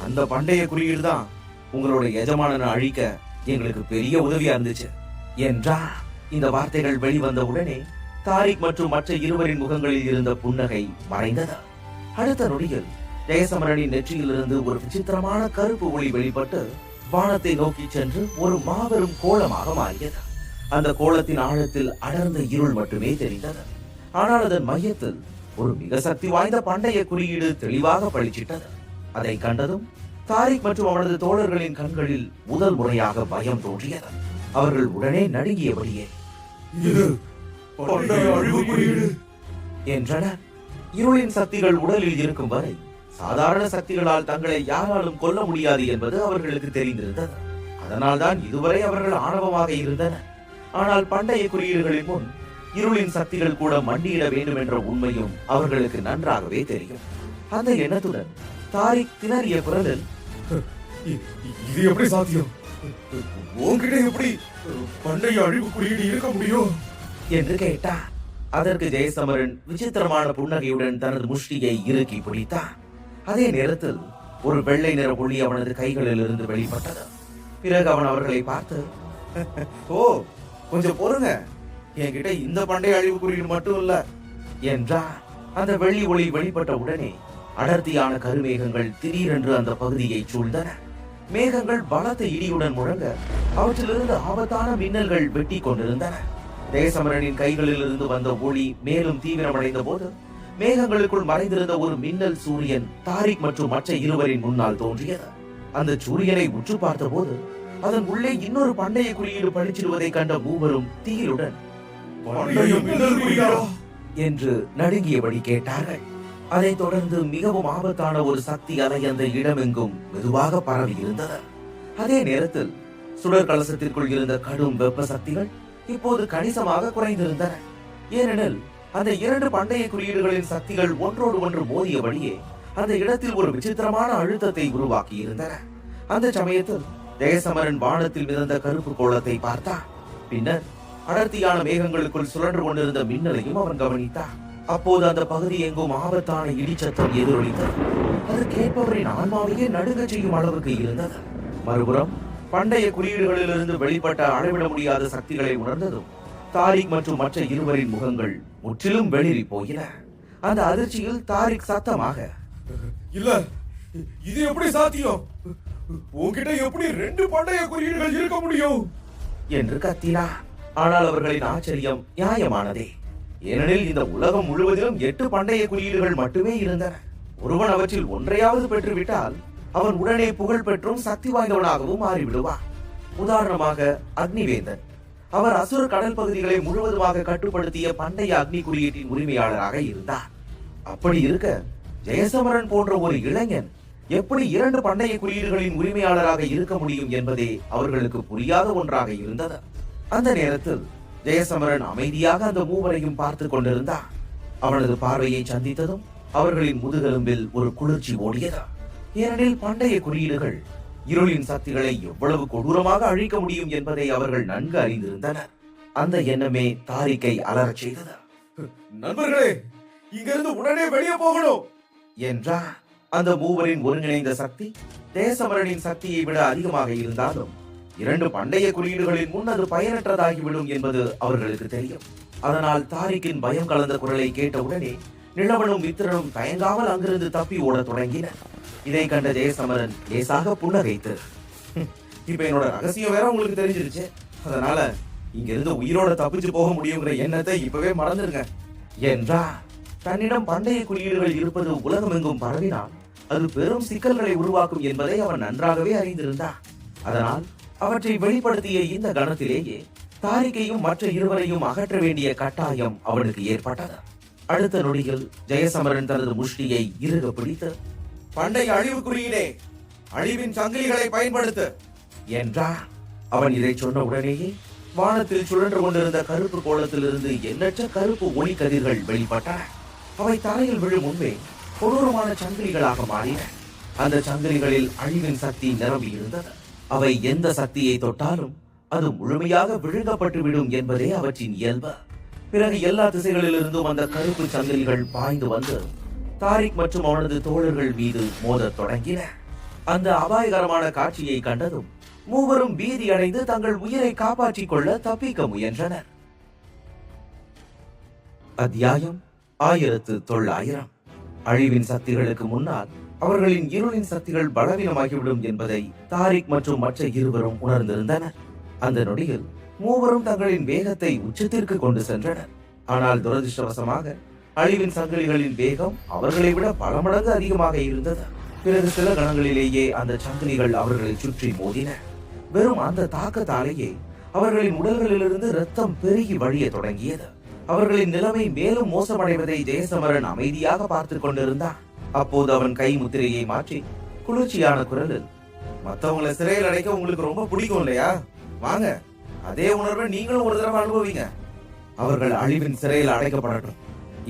அந்த பண்டைய குறியீடு தான் உங்களோட எஜமானனை அழிக்க எங்களுக்கு பெரிய உதவியா இருந்துச்சு என்றான். இந்த வார்த்தைகள் வெளிவந்த உடனே தாரிக் மற்றும் மற்ற இருவரின் முகங்களில் இருந்த புன்னகை மறைந்தது. அடுத்த நொடியில் ஜெயசமரனின் நெற்றியிலிருந்து ஒரு விசித்திரமான கருப்பு ஒளி வெளிப்பட்டு வானத்தை நோக்கி சென்று ஒரு மாபெரும் கோலமாக மாறியது. அந்த கோலத்தின் ஆழத்தில் அடர்ந்த இருள் மட்டுமே தெரிந்தது. ஆனால் அதன் மையத்தில் ஒரு மிக சக்தி வாய்ந்த பண்டைய குறியீடு தெளிவாக பளிச்சிட்டது. அதை கண்டதும் தாரிக் மற்றும் அவனது தோழர்களின் கண்களில் முதல் முறையாக பயம் தோன்றியது. அவர்கள் உடனே நடுங்கியபடியே, இது பண்டைய அழிவு குறியீடு என்றனர். இருளின் சக்திகள் உடலில் இருக்கும் வரை சாதாரண சக்திகளால் தங்களை யாராலும் கொல்ல முடியாது என்பது அவர்களுக்கு தெரிந்திருந்தது. அதனால்தான் இதுவரை அவர்கள் ஆணவமாக இருந்தனர். ஆனால் பண்டைய குறியீடுகளின் முன் இருளின் சக்திகள் கூட மண்டியிட வேண்டும் என்ற உண்மையும் அவர்களுக்கு நன்றாகவே தெரியும். அந்த எண்ணத்துடன் தாரிக் திணறிய குரலில், இது எப்படி சாத்தியம்? உன்கிட்ட எப்படி பண்டைய அழிவு குறியீடு இருக்க முடியும் என்று கேட்டார். அதற்கு ஜெயசமரன் விசித்திரமான புன்னகையுடன் தனது முஷ்டியை இறுக்கி பிடித்தான். அதே நேரத்தில் ஒரு வெள்ளை நிற ஒளி அவனது கைகளில் இருந்து வெளிப்பட்டது. பிறகு அவன் அவர்களை பார்த்து, ஓ கொஞ்சம் பொறுங்க, என்கிட்ட இந்த பண்டைய அழிவு குறியீடு மட்டும் இல்ல என்றார். அந்த வெள்ளி ஒளி வெளிப்பட்ட உடனே அடர்த்தியான கருமேகங்கள் திடீரென்று அந்த பகுதியை சூழ்ந்தன. மேகங்கள் பலத்த இடியுடன் முழங்க அவற்றிலிருந்து ஆபத்தான மின்னல்கள் வெட்டி கொண்டிருந்தன. ஜெயசமரனின் கைகளில் இருந்து வந்த ஒளி மேலும் தீவிரமடைந்த போது மேகங்களுக்குள் மறைந்திருந்த ஒரு மின்னல் சூரியன் தாரிக் மற்றும் மற்ற இருவரின் முன்னால் தோன்றியது. அந்த சூரியனை உற்று பார்த்த போது அதன் உள்ளே இன்னொரு பண்டைய குறியீடு பளிச்சிடுவதை கண்ட மூவரும் தீயிலுடன், பண்டைய மின்னல் குறியீடா என்று நடுங்கியபடி கேட்டார்கள். அதைத் தொடர்ந்து மிகவும் ஆபத்தான ஒரு சக்தி அலை அந்த இடமெங்கும் மெதுவாக பரவி இருந்தது. அதே நேரத்தில் சுடர் கலசத்திற்குள் இருந்த கடும் வெப்ப சக்திகள் இப்போது கணிசமாக குறைந்திருந்தன. ஏனெனில் அந்த 2 பண்டைய குறியீடுகளின் சக்திகள் ஒன்றோடு ஒன்று மோதியபடியே அந்த இடத்தில் ஒரு விசித்திரமான அழுத்தத்தை உருவாக்கி இருந்தன. அந்த சமயத்தில் ஜெயசமரன் வானத்தில் மிதந்த கருப்பு கோலத்தை பார்த்தான். பின்னர் அடர்த்தியான மேகங்களுக்குள் சுழன்று கொண்டிருந்த மின்னலையும் அவன் கவனித்தான். அப்போது அந்த பகுதி எங்கும் ஆபத்தான இடிச்சத்தம் எதிரொலித்தது. அது கேட்பவரின் ஆன்மாவையே நடுங்க செய்யும் அளவுக்கு இருந்தது. மறுபுறம் பண்டைய குறியீடுகளிலிருந்து வெளிப்பட்ட அளவிட முடியாத சக்திகளை உணர்ந்ததும் தாரிக் மற்றும் மற்ற இருவரின் முகங்கள் முற்றிலும் வெளிரி போயின. அந்த அதிர்ச்சியில் தாரிக் சத்தமாக, இல்ல, இது எப்படி சாத்தியம்? உன்கிட்ட எப்படி 2 பண்டைய குறியீடுகள் இருக்க முடியும் என்று கத்தினார். ஆனால் அவர்களின் ஆச்சரியம் நியாயமானதே. ஏனெனில் இந்த உலகம் முழுவதிலும் 8 பண்டைய குறியீடுகள் மட்டுமே இருந்தன. ஒருவன் அவற்றில் ஒன்றையாவது பெற்றுவிட்டால் அவன் உடனே புகழ் பெற்றும் சக்தி வாய்ந்தவனாகவும் மாறிவிடுவான். உதாரணமாக அக்னிவேந்தன். அவர் அசுர கடல் பகுதிகளை முழுவதுமாக கட்டுப்படுத்திய பண்டைய அக்னி குறியீட்டின் உரிமையாளராக இருந்தார். அப்படி இருக்க ஜெயசமரன் போன்ற ஒரு இளைஞன் எப்படி 2 பண்டைய குறியீடுகளின் உரிமையாளராக இருக்க முடியும் என்பதே அவர்களுக்கு புரியாத ஒன்றாக இருந்தது. அந்த நேரத்தில் ஜெயசமரன் அமைதியாக அந்த மூவரையும் பார்த்து கொண்டிருந்தார். அவனது பார்வையை சந்தித்ததும் அவர்களின் முதுகெலும்பில் ஒரு குளிர்ச்சி ஓடியது. ஏனெனில் பண்டைய குறியீடுகள் இருளின் சக்திகளை எவ்வளவு கொடூரமாக அழிக்க முடியும் என்பதை அவர்கள் நன்கு அறிந்திருந்தனர். அந்த எண்ணமே தாரிக்கை அலறச் செய்தது. நண்பர்களே, இங்கிருந்து உடனே வெளியே போகணும் என்றார். அந்த மூவரின் ஒருங்கிணைந்த சக்தி ஜெயசமரனின் சக்தியை விட அதிகமாக இருந்தாலும் 2 பண்டைய குறியீடுகளின் முன் அது பயனற்றதாகிவிடும் என்பது அவர்களுக்கு தெரியும். அதனால் தாரிக்கின் பயம் கலந்த குரலை கேட்டவுடனே நிலவனும் மித்திரனும் தயங்காமல் அங்கிருந்து தப்பி ஓடத் தொடங்கினர். இதை கண்ட ஜெயசமரன் லேசாக புன்னகைத்து, இப்ப என்னோட ரகசியம் வேற உங்களுக்கு தெரிஞ்சிருச்சு, அதனால இங்கிருந்து உயிரோட தப்பிச்சு போக முடியுங்கிற எண்ணத்தை இப்பவே மறந்துருங்க என்றார். தன்னிடம் பண்டைய குறியீடுகள் இருப்பது உலகமெங்கும் பரவினால் அது பெரும் சிக்கல்களை உருவாக்கும் என்பதை அவன் நன்றாகவே அறிந்திருந்தான். அதனால் அவற்றை வெளிப்படுத்திய இந்த கணத்திலேயே தாரிக்கையும் மற்ற இருவரையும் அகற்ற வேண்டிய கட்டாயம் அவனுக்கு ஏற்பட்டது. அடுத்த நொடியில் ஜெயசமரன் தனது முஷ்டியை இறுக பிடித்து, பண்டைய அழிவு குறியீடே, அழிவின் சங்கிலிகளை பயன்படுத்து என்றார். அவன் இதை சொன்ன உடனேயே வானத்தில் சுழன்று கொண்டிருந்த கருப்பு கோலத்திலிருந்து எண்ணற்ற கருப்பு ஒளி கதிர்கள் வெளிப்பட்டன. அவை தரையில் விழும் முன்பே கொடூரமான சங்கிலிகளாக மாறின. அந்த சங்கிலிகளில் அழிவின் சக்தி நிரம்பி இருந்தது. அவை எந்த சக்தியை தொட்டாலும் அது முழுமையாக விழுங்கப்பட்டு விடும் என்பதே அவற்றின் இயல்பு. பிறகு எல்லா திசைகளிலிருந்தும் அந்த கருப்பு சங்கிலிகள் பாய்ந்து வந்து தாரிக் மற்றும் அவனது தோழர்கள் மீது மோதத் தொடங்கின. அந்த அபாயகரமான காட்சியை கண்டதும் மூவரும் பீதி அடைந்து தங்கள் உயிரை காப்பாற்றிக் கொள்ள தப்பிக்க முயன்றனர். அத்தியாயம் 1900. அழிவின் சக்திகளுக்கு முன்னால் அவர்களின் இருளின் சக்திகள் பலவீனமாகிவிடும் என்பதை தாரிக் மற்றும் மற்ற இருவரும் உணர்ந்திருந்தனர். அந்த நொடியில் மூவரும் தங்களின் வேகத்தை உச்சத்திற்கு கொண்டு சென்றனர். ஆனால் துரதிருஷ்டவசமாக அழிவின் சங்கிலிகளின் வேகம் அவர்களை விட பல மடங்கு அதிகமாக இருந்தது. பிறகு சில கணங்களிலேயே அந்த சங்கிலிகள் அவர்களை சுற்றி மோதின. வெறும் அந்த தாக்கத்தாலேயே அவர்களின் உடல்களிலிருந்து ரத்தம் பெருகி வழிய தொடங்கியது. அவர்களின் நிலைமை மேலும் மோசமடைவதை ஜெயசமரன் அமைதியாக பார்த்து கொண்டிருந்தான். அப்போது அவன் கை முத்திரையை மாற்றி குளிர்ச்சியான குரலில், மத்தவங்களை சிறையில் அடைக்க உங்களுக்கு ரொம்ப பிடிக்கும் இல்லையா? வாங்க, அதே உணர்வை நீங்களும் ஒரு தடவை அனுபவிங்க. அவர்கள் அழிவின் சிறையில் அடைக்கப்படட்டும்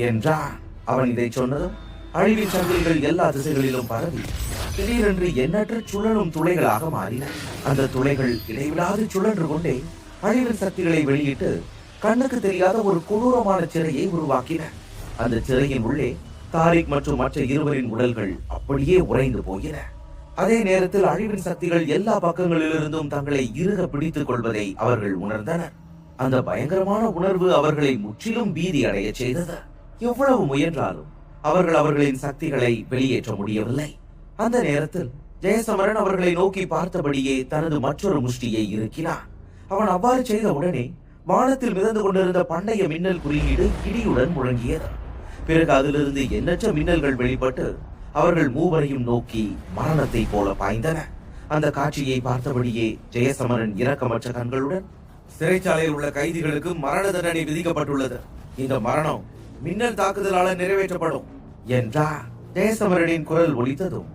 என்றான். அவன் இதை சொன்னதும் அழிவின் சங்கிலிகள் எல்லா திசைகளிலும் பரவி திடீரென்று எண்ணற்ற சுழலும் துளைகளாக மாறின. அந்த துளைகள் இடைவிடாது சுழன்று கொண்டே அழிவின் சக்திகளை வெளியிட்டு கண்ணுக்கு தெரியாத ஒரு கொடூரமான சிறையை உருவாக்கின. அந்த சிறையின் உள்ளே தாரிக் மற்றும் மற்ற இருவரின் உடல்கள் அப்படியே உறைந்து போயின. அதே நேரத்தில் அழிவின் சக்திகள் எல்லா பக்கங்களிலிருந்தும் தங்களை இறுக பிடித்துக் கொள்வதை அவர்கள் உணர்ந்தனர். அந்த பயங்கரமான உணர்வு அவர்களை முற்றிலும் பீதி அடைய செய்தது. எவ்வளவு முயன்றாலும் அவர்கள் அவர்களின் சக்திகளை வெளியேற்ற முடியவில்லை. அந்த நேரத்தில் ஜெயசமரன் அவர்களை நோக்கி பார்த்தபடியே தனது மற்றொரு முஷ்டியை இறுக்கினான். அவன் அவ்வாறு செய்த உடனே வானத்தில் மிதந்து கொண்டிருந்த பண்டைய மின்னல் குறியீடு இடியுடன் முழங்கியது. பிறகு அதிலிருந்து எண்ணற்ற மின்னல்கள் வெளிப்பட்டு அவர்கள் மூவரையும் நோக்கி மரணத்தை போல பாய்ந்தன. அந்த காட்சியை பார்த்தபடியே ஜெயசமரன் இரக்கமற்ற கண்களுடன், சிறைச்சாலையில் உள்ள கைதிகளுக்கு மரண தண்டனை விதிக்கப்பட்டுள்ளது. இந்த மரணம் மின்னல் தாக்குதலால நிறைவேற்றப்படும் என்றார். ஜெயசமரனின் குரல் ஒலித்ததும்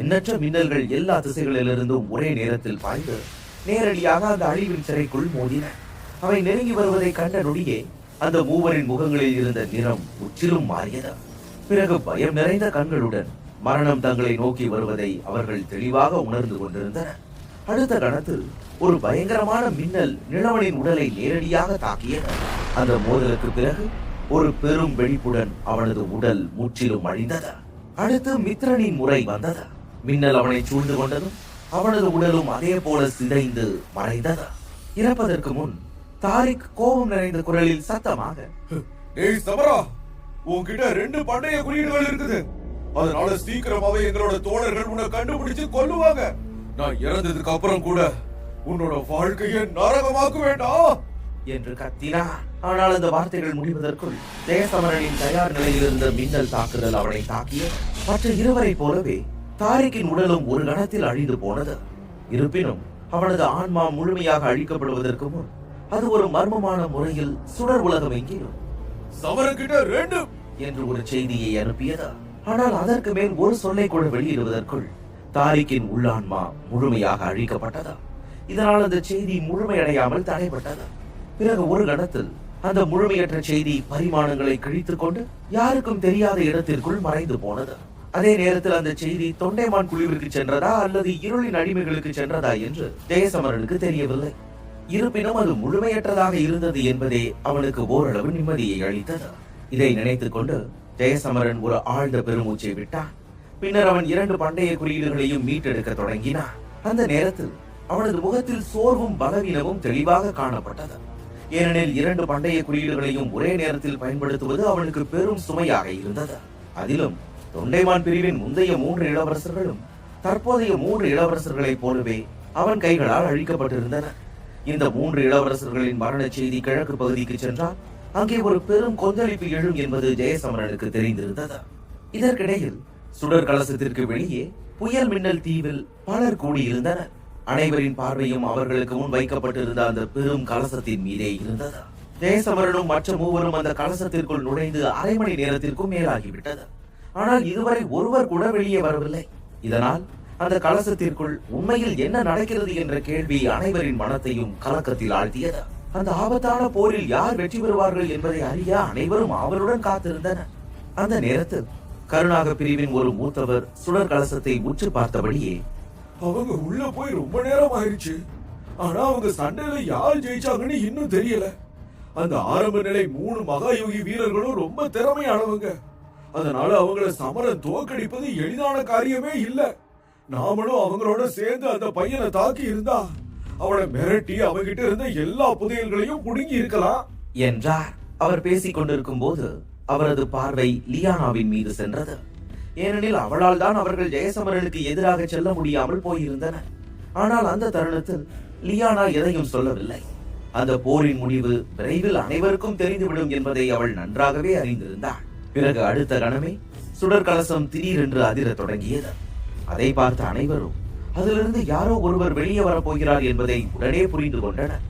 எண்ணற்ற மின்னல்கள் எல்லா திசைகளிலிருந்தும் ஒரே நேரத்தில் பாய்ந்து நேரடியாக அந்த அழிவின் சிறைக்குள் மோதின. அவை நெருங்கி வருவதை கண்ட நொடியே அந்த மூவரின் முகங்களில் இருந்த நிறம் முற்றிலும் மாறியது. பிறகு பயம் நிறைந்த கண்களுடன் மரணம் தங்களை நோக்கி வருவதை அவர்கள் தெளிவாக உணர்ந்து கொண்டிருந்தனர். அடுத்த கணத்தில் ஒரு பயங்கரமான மின்னல் நிலவனின் உடலை நேரடியாக தாக்கியது. அந்த மோதலுக்கு பிறகு ஒரு பெரும் வெடிப்புடன் அவனது உடல் முற்றிலும் அழிந்தது. அடுத்து மித்ரனின் முறை வந்தது. மின்னல் அவனை சூழ்ந்து கொண்டதும் அவனது உடலும் அதே போல சிதைந்து மறைந்தது. இறப்பதற்கு முன் தாரிக் கோபம் நிறைந்த குரலில் சத்தமாக, டேய் சமரா, உன்கிட்ட 2 பண்டைய குறியீடுகள் இருக்குது. அதனால சீக்கிரமாவே எங்களோட தோழர்கள் உன்னை கண்டுபிடிச்சு கொல்லுவாங்க. நான் இறந்ததுக்கு அப்புறம் கூட உன்னோட வாழ்க்கையை நரகமாக்க வேண்டாம் என்று கத்தினார். ஆனால் அந்த வார்த்தைகள் முடிவதற்குள் ஜெயசமரனின் தயார் நிலையில் இருந்த மின்னல் தாக்குதல் அவனை தாக்கிய மற்ற இருவரை போலவே தாரிக்கின் உடலும் ஒரு கணத்தில் அழிந்து போனது. இருப்பினும் அவனது ஆன்மா முழுமையாக அழிக்கப்படுவதற்கு முன் அது ஒரு மர்மமான முறையில் சுடர் உலகம் எங்கிலும் சமரன்கிட்ட 2 என்று ஒரு செய்தியை அனுப்பியது. ஆனால் அதற்கு மேல் ஒரு சொல்லை கூட வெளியிடுவதற்குள் தாரிக்கின் உள்ளான்மா முழுமையாக அழிக்கப்பட்டது. இதனால் அந்த செய்தி முழுமையடையாமல் தடைப்பட்டது. பிறகு ஒரு கணத்தில் அந்த முழுமையற்ற செய்தி பரிமாணங்களை கிழித்துக் கொண்டு யாருக்கும் தெரியாத இடத்திற்குள் மறைந்து போனது. அதே நேரத்தில் அந்த செய்தி தொண்டைமான் குழுவிற்கு சென்றதா அல்லது இருளின் அடிமைகளுக்கு சென்றதா என்று ஜெயசமரனுக்கு தெரியவில்லை. இருப்பினும் அது முழுமையற்றதாக இருந்தது என்பதே அவனுக்கு ஓரளவு நிம்மதியை அளித்தது. இதை நினைத்துக் கொண்டு ஜெயசமரன் ஒரு ஆழ்ந்த பெருமூச்சை விட்டான். பின்னர் அவன் 2 பண்டைய குறியீடுகளையும் மீட்டெடுக்க தொடங்கினான். அந்த நேரத்தில் அவனது முகத்தில் சோர்வும் பலவீனமும் தெளிவாக காணப்பட்டது. ஏனெனில் 2 பண்டைய குறியீடுகளையும் ஒரே நேரத்தில் பயன்படுத்துவது அவனுக்கு பெரும் சுமையாக இருந்தது. அதிலும் தொண்டைமான் பிரிவின் முந்தைய 3 இளவரசர்களும் தற்போதைய 3 இளவரசர்களைப் போலவே அவன் கைகளால் அழிக்கப்பட்டிருந்தன. இந்த 3 இளவரசர்களின் மரண செய்தி கிழக்கு பகுதிக்கு சென்றால் அங்கே ஒரு பெரும் கொந்தளிப்பு எழும் என்பது ஜெயசமரனுக்கு தெரிந்திருந்தது. இதற்கிடையில் சுடர் கலசத்திற்கு வெளியே புயல் மின்னல் தீவில் பலர் கூடியிருந்தனர். அனைவரின் பார்வையும் அவர்களுக்கு முன் வைக்கப்பட்டிருந்த அந்த பெரும் கலசத்தின் மீதே இருந்தது. ஜெயசமரனும் மற்ற மூவரும் அந்த கலசத்திற்குள் நுழைந்து அரை மணி நேரத்திற்கும் மேலாகிவிட்டது. ஆனால் இதுவரை ஒருவர் கூட வெளியே வரவில்லை. இதனால் அந்த கலசத்திற்குள் உண்மையில் என்ன நடக்கிறது என்ற கேள்வி அனைவரின் மனத்தையும் கலக்கத்தில் ஆழ்த்தியது. அந்த ஆபத்தான போரில் யார் வெற்றி பெறுவார்கள் என்பதை அறிய அனைவரும் ஆவலுடன் காத்திருந்தனர். அந்த நேரத்தில் கருணாக பிரிவின் ஒரு மூத்தவர் சுடர் கலசத்தை உற்று பார்த்தபடியே, அவங்க உள்ள போய் ரொம்ப நேரம் ஆயிடுச்சு. ஆனா அவங்க சண்டையில யார் ஜெயிச்சாங்கன்னு இன்னும் தெரியல. அந்த ஆரம்ப நிலை 3 மகாயோகி வீரர்களும் ரொம்ப திறமையானவங்க. அதனால அவங்கள சமரன் தோற்கடிப்பது எளிதான காரியமே இல்ல. நாமளும் அவங்களோட சேர்ந்து அந்த பையனை தாக்கி இருந்தா அவனை மிரட்டி அவங்கிட்ட இருந்த எல்லா புதையல்களையும் புடுங்கி இருக்கலாம் என்றார். அவர் பேசிக் கொண்டிருக்கும் போது அவரது பார்வை லியானாவின் மீது சென்றது. ஏனெனில் அவளால் தான் அவர்கள் ஜெயசமரனுக்கு எதிராக செல்ல முடியாமல் போயிருந்தனர். ஆனால் அந்த தருணத்தில் லியானா எதையும் சொல்லவில்லை. அந்த போரின் முடிவு விரைவில் அனைவருக்கும் தெரிந்துவிடும் என்பதை அவள் நன்றாகவே அறிந்திருந்தாள். பிறகு அடுத்த கணமே சுடர் கலசம் திடீரென்று அதிரத் தொடங்கியது. அதை பார்த்த அனைவரும் அதிலிருந்து யாரோ ஒருவர் வெளியே வரப்போகிறார் என்பதை உடனே புரிந்து கொண்டனர்.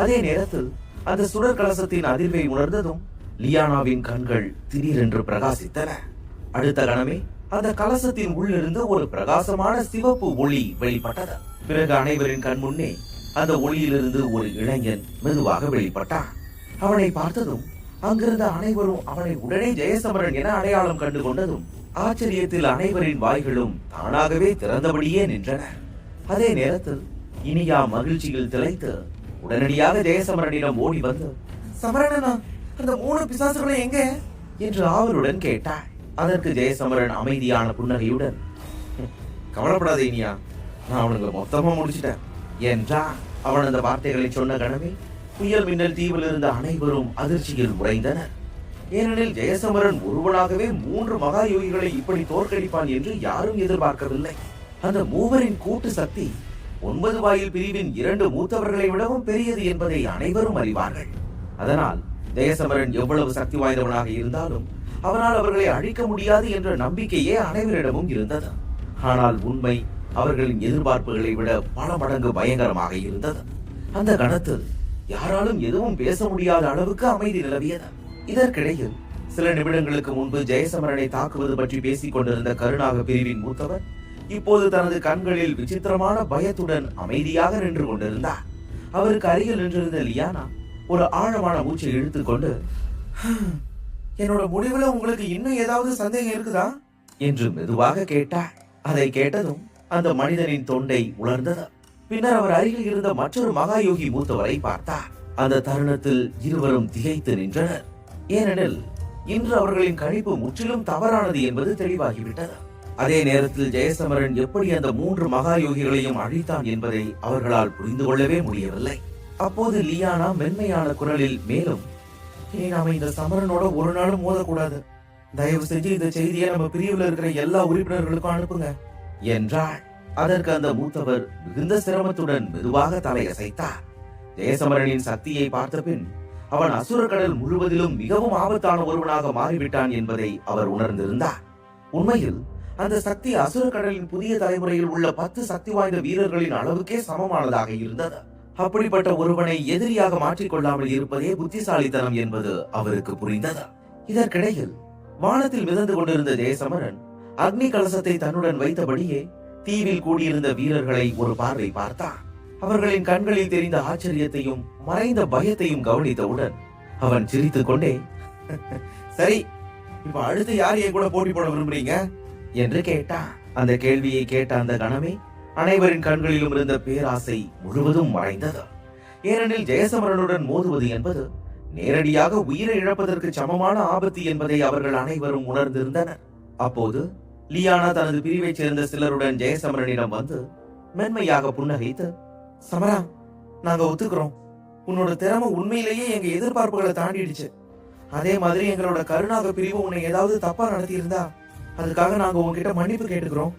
அதே நேரத்தில் அந்த சுடர் கலசத்தின் அதிர்வை உணர்ந்ததும் லியானாவின் கண்கள் திடீரென்று பிரகாசித்தன. அடுத்த கணமே அந்த கலசத்தின் உள்ளிருந்து ஒரு பிரகாசமான சிவப்பு ஒளி வெளிப்பட்டது. பிறகு அனைவரின் கண் முன்னே அந்த ஒளியிலிருந்து ஒரு இளைஞன் மெதுவாக வெளிப்பட்டான். அவனை பார்த்ததும் அங்கிருந்த அனைவரும் அவனை உடனே ஜெயசமரன் என அடையாளம் கண்டு கொண்டதும் ஆச்சரியத்தில் அனைவரின் வாய்களும் தானாகவே திறந்தபடியே நின்றன. அதே நேரத்தில் இனியா மகிழ்ச்சியில் திளைத்து உடனடியாக ஜெயசமரனிடம் ஓடி வந்து, சமரனா, அந்த 3 பிசாசுகளும் எங்க என்று ஆவலுடன் கேட்டாள். அதற்கு ஜெயசமரன் அமைதியான புன்னகையுடன், கவலைப்படாதே இனியா, நான் அவனுங்களை மொத்தமா முடிச்சிட்டேன் என்றான். அவன் அந்த வார்த்தைகளை சொன்ன கணமே புயல் மின்னல் தீவில் இருந்த அனைவரும் அதிர்ச்சியில் உறைந்தனர். ஏனெனில் ஜெயசமரன் ஒருவனாகவே 3 மகா யோகிகளை இப்படி தோற்கடிப்பான் என்று யாரும் எதிர்பார்க்கவில்லை. அந்த மூவரின் கூட்டு சக்தி 9 வாயில் பிரிவின் 2 மூத்தவர்களை விடவும் பெரியது என்பதை அனைவரும் அறிவார்கள். அதனால் ஜெயசமரன் எவ்வளவு சக்தி வாய்ந்தவனாக இருந்தாலும் அவனால் அவர்களை அழிக்க முடியாது என்ற நம்பிக்கையே அனைவரிடமும் இருந்தது. ஆனால் உண்மை அவர்களின் எதிர்பார்ப்புகளை விட பல மடங்கு பயங்கரமாக இருந்தது. அந்த கணத்தில் யாராலும் எதுவும் பேச முடியாத அளவுக்கு அமைதி நிலவியது. இதற்கிடையில் சில நிமிடங்களுக்கு முன்பு ஜெயசமரனை தாக்குவது பற்றி பேசிக் கொண்டிருந்த கருணாக பிரிவின் மூத்தவர் இப்போது தனது கண்களில் விசித்திரமான பயத்துடன் அமைதியாக நின்று கொண்டிருந்தார். அவருக்கு அருகில் நின்றிருந்த லியானா ஒரு ஆழமான மூச்சை இழுத்துக்கொண்டு, என்னோட முடிவுல உங்களுக்கு இன்னும் ஏதாவது சந்தேகம் இருக்குதா என்று மெதுவாக கேட்டாள். அதை கேட்டதும் அந்த மனிதனின் தொண்டை உலர்ந்தது. பின்னர் அவர் அருகில் இருந்த மற்றொரு மகாயோகி மூத்தவரை பார்த்தார். அந்த தருணத்தில் இருவரும் திகைத்து நின்றனர். ஏனெனில் இன்று அவர்களின் கணிப்பு முற்றிலும் தவறானது என்பது தெளிவாகிவிட்டது. அதே நேரத்தில் ஜெயசமரன் எப்படி அந்த 3 மகாயோகிகளையும் அழித்தான் என்பதை அவர்களால் புரிந்து கொள்ளவே முடியவில்லை. அப்போது லியானா மென்மையான குரலில் மேலும், இனி நாம இந்த சமரனோட ஒரு நாளும் மோதக்கூடாது. தயவு செஞ்சு இந்த செய்தியை நம்ம பிரிவுல இருக்கிற எல்லா உறுப்பினர்களுக்கும் அனுப்புங்க என்றாள். அதற்கு அந்த மூத்தவர் மிகுந்த சிரமத்துடன் மெதுவாக தலையசைத்தார். ஜெயசமரனின் சக்தியை பார்த்த பின் அவன் அசுர கடல் முழுவதிலும் மிகவும் ஆபத்தான ஒருவனாக மாறிவிட்டான் என்பதை அவர் உணர்ந்திருந்தார். உண்மையில் அந்த சக்தி அசுர கடலின் புதிய தலைமுறையில் உள்ள 10 சக்தி வாய்ந்த வீரர்களின் அளவுக்கே சமமானதாக இருந்தது. அப்படிப்பட்ட ஒருவனை எதிரியாக மாற்றிக்கொள்ளாமல் இருப்பதே புத்திசாலித்தனம் என்பது அவருக்கு புரிந்தது. இதற்கிடையில் வானத்தில் மிதந்து கொண்டிருந்த ஜெயசமரன் அக்னி கலசத்தை தன்னுடன் வைத்தபடியே தீவில் கூடியிருந்த வீரர்களை ஒரு பார்வை பார்த்தான். அவர்களின் கண்களில் தெரிந்த ஆச்சரியத்தையும் மறைந்த பயத்தையும் கவனித்தவுடன் அவன் சிரித்துக் கொண்டே, சரி, இப்ப அடுத்து யார் என் கூட போட்டி போட விரும்புறீங்க என்று கேட்டான். அந்த கேள்வியை கேட்ட அந்த கணமே அனைவரின் கண்களிலும் இருந்த பேராசை முழுவதும் மறைந்தது. ஏனெனில் ஜெயசமரனுடன் மோதுவது என்பது நேரடியாக உயிரை இழப்பதற்கு சமமான ஆபத்து என்பதை அவர்கள் அனைவரும் உணர்ந்திருந்தனர். அப்போது லியானா தனது பிரிவைச் சேர்ந்த சிலருடன் ஜெயசமரனிடம் வந்து மென்மையாக புன்னகைத்து, சமரா, நாங்க ஒத்துக்கிறோம். உன்னோட திறமை உண்மையிலேயே எங்க எதிர்பார்ப்புகளை தாண்டிடுச்சு. அதே மாதிரி எங்களோட கருணாக பிரிவு உன்னை ஏதாவது தப்பா நடத்தி இருந்தா அதுக்காக நாங்க உங்ககிட்ட மன்னிப்பு கேட்டுக்கிறோம்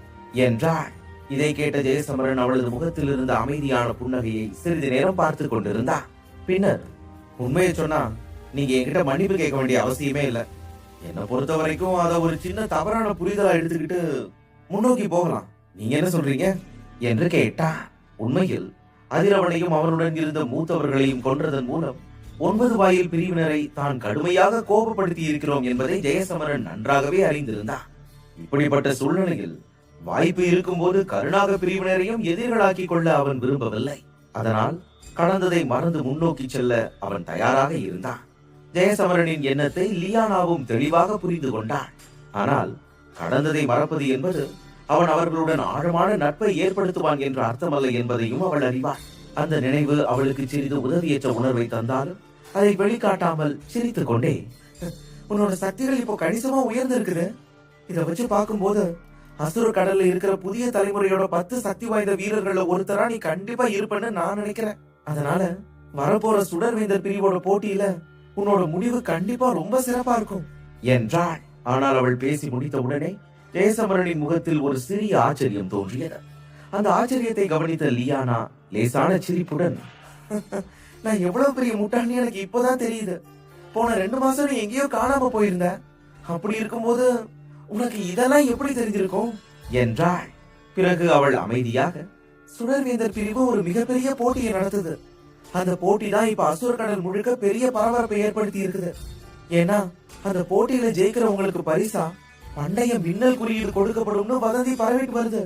என்றாள். இதை கேட்ட ஜெயசமரன் அவளது முகத்தில் இருந்த அமைதியான புன்னகையை சிறிது நேரம் பார்த்து கொண்டிருந்தார். பின்னர், உண்மையை சொன்னா நீங்க என்கிட்ட மன்னிப்பு கேட்க வேண்டிய அவசியமே இல்லை. என்னை பொறுத்த வரைக்கும் அதை ஒரு சின்ன தவறான புரிதலா எடுத்துக்கிட்டு முன்னோக்கி போகலாம். நீங்க என்ன சொல்றீங்க என்று கேட்டார். உண்மையில் அதிரவனையும் அவனுடன் இருந்த மூத்தவர்களையும் கொன்றதன் மூலம் 9 வாயில் பிரிவினரை தான் கடுமையாக கோபப்படுத்தி இருக்கிறோம் என்பதை ஜெயசமரன் நன்றாகவே அறிந்திருந்தார். இப்படிப்பட்ட சூழ்நிலையில் வாய்ப்பு இருக்கும்போது கருணாக பிரிவினரையும் எதிர்களாக்கி கொள்ள அவன் விரும்பவில்லை. அதனால் கடந்ததை மறந்து முன்னோக்கி செல்ல அவன் தயாராக இருந்தான். ஜெயசமரனின் எண்ணத்தை லியானாவும் தெளிவாக புரிந்து கொண்டான். ஆனால் கடந்ததை மறப்பது என்பது அவன் அவர்களுடன் ஆழமான நட்பை ஏற்படுத்துவான் என்ற அர்த்தமல்ல என்பதையும் அவள் அறிவாள். அந்த நினைவு அவளுக்கு சிறிது உதவியற்ற உணர்வை தந்தாலும் அதை வெளிக்காட்டாமல் சிரித்துக் கொண்டே, உன்னோட சக்திகள் இப்போ கணிசமா உயர்ந்து இருக்குது. இதை வச்சு பார்க்கும்போது அசுர கடல்ல இருக்கிற புதிய தலைமுறையோட 10 சக்தி வாய்ந்த வீரர்கள்ல ஒருத்தரா நீ கண்டிப்பா இருப்பன்னு நான் நினைக்கிறேன். அதனால வரப்போற சுடர்வேந்தர் பிரிவோட போட்டியில உன்னோட முடிவு கண்டிப்பா ரொம்ப சிறப்பா இருக்கும் என்றாள். ஆனால் அவள் பேசி முடித்த உடனே ஜெயசமரனின் முகத்தில் ஒரு சிறிய ஆச்சரியம் தோன்றியது. அந்த ஆச்சரியத்தை கவனித்த லியானா லேசான சிரிப்புடன், நான் எவ்வளவு பெரிய முட்டாள்னு எனக்கு இப்பதான் தெரியுது. போன 2 மாசம் நீ எங்கேயோ காணாம போயிருந்த. அப்படி இருக்கும்போது உனக்கு இதெல்லாம் எப்படி தெரிஞ்சிருக்கும் என்றாள். பிறகு அவள் அமைதியாக, சுடர்வேந்தர் பிரிவு ஒரு மிகப்பெரிய போட்டியை நடத்துது. அந்த போட்டி தான் இப்ப அசுர கடல் முழுக்க பெரிய பரபரப்பை ஏற்படுத்தி இருக்குது. ஏன்னா அந்த போட்டியில ஜெயிக்கிறவங்களுக்கு பரிசா பண்டைய மின்னல் குறியீடு கொடுக்கப்படும்னு வதந்தி பரவிட்டு வருது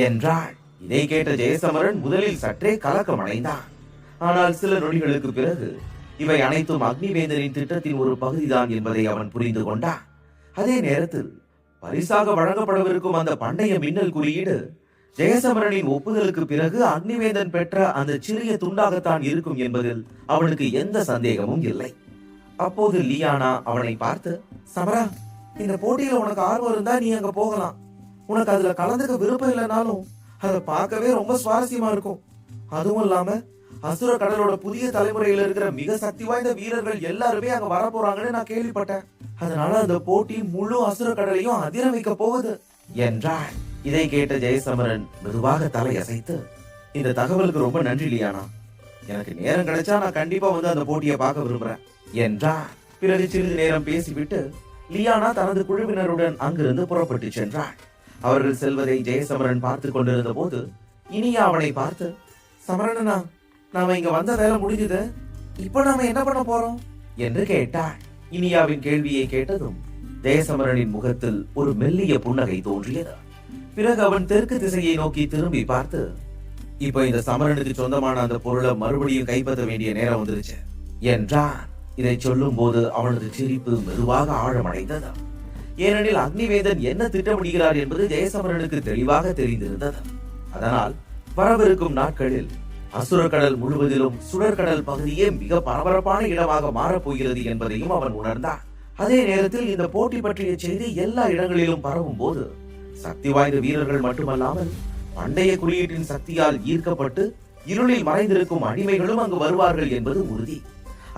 என்றாள். இதை கேட்ட ஜெயசமரன் முதலில் சற்றே கலக்கம் அடைந்தான். ஆனால் சில நொடிகளுக்கு பிறகு இவை அனைத்தும் அக்னிவேந்தரின் திட்டத்தின் ஒரு பகுதிதான் என்பதை அவன் புரிந்து கொண்டான். அதே நேரத்தில் பரிசாக வழங்கப்படவிருக்கும் அந்த பண்டைய மின்னல் குறியீடு ஜெயசமரனின் ஒப்புதலுக்கு பிறகு அக்னிவேந்தன் பெற்ற அந்த சிறிய துண்டாகத்தான் இருக்கும் என்பதில் அவனுக்கு எந்த சந்தேகமும் இல்லை. அப்போது லியானா அவனை பார்த்து, சமரா, இந்த போட்டியில உனக்கு ஆர்வம் இருந்தா நீ அங்க போகலாம். உனக்கு அதுல கலந்துக்க விருப்பம் இல்லைனாலும் அதை பார்க்கவே ரொம்ப சுவாரஸ்யமா இருக்கும். அதுவும் இல்லாம அசுர கடலோட புதிய தலைமுறையில இருக்கிற மிக சக்தி வாய்ந்த வீரர்கள் எல்லாருமே அங்க வர போறாங்கன்னு நான் கேள்விப்பட்டேன். அதனால அந்த போட்டி முழு அசுர கடலையும் அதிர வைக்க போகுது என்றாள். இதை கேட்ட ஜெயசமரன் மெதுவாக தலையசைத்து, இந்த தகவலுக்கு ரொம்ப நன்றி லியானா. எனக்கு நேரம் கிடைச்சா நான் கண்டிப்பா வந்து அந்த போட்டியை பார்க்க விரும்புறேன் என்றார். பிறகு சிறிது நேரம் பேசிவிட்டு லியானா தனது குழுவினருடன் அங்கிருந்து புறப்பட்டு சென்றாள். அவர்கள் செல்வதை ஜெயசமரன் பார்த்து கொண்டிருந்த போது இனியா அவனை பார்த்து, சமரனா, நாம இங்க வந்த வேலை முடிஞ்சது. இப்ப நாம என்ன பண்ண போறோம் என்று கேட்டாள். இனியாவின் கேள்வியை கேட்டதும் ஜெயசமரனின் முகத்தில் ஒரு மெல்லிய புன்னகை தோன்றியது. பிறகு அவன் தெற்கு திசையை நோக்கி திரும்பி பார்த்து, இப்ப இந்த சமரனுக்கு சொந்தமான அந்த பொருளை மறுபடியும் கைப்பற்ற வேண்டிய நேரம் வந்துருச்சு என்றான். இதை சொல்லும் போது அவனது சிரிப்பு மெதுவாக ஆழமடைந்தது. ஏனெனில் அக்னிவேந்தன் என்ன திட்டமிடுகிறார் என்பது ஜெயசமரனுக்கு தெளிவாக தெரிந்திருந்தது. அதனால் வரவிருக்கும் நாட்களில் அசுரக்கடல் முழுவதிலும் சுடர்கடல் பகுதியே மிக பரபரப்பான இடமாக மாறப்போகிறது என்பதையும் அவன் உணர்ந்தான். அதே நேரத்தில் இந்த போட்டி பற்றிய செய்தி எல்லா இடங்களிலும் பரவும் போது சக்தி வாய்ந்த வீரர்கள் மட்டுமல்லாமல் பண்டைய குறியீட்டின் சக்தியால் ஈர்க்கப்பட்டு இருளில் மறைந்திருக்கும் அடிமைகளும் அங்கு வருவார்கள் என்பது உறுதி.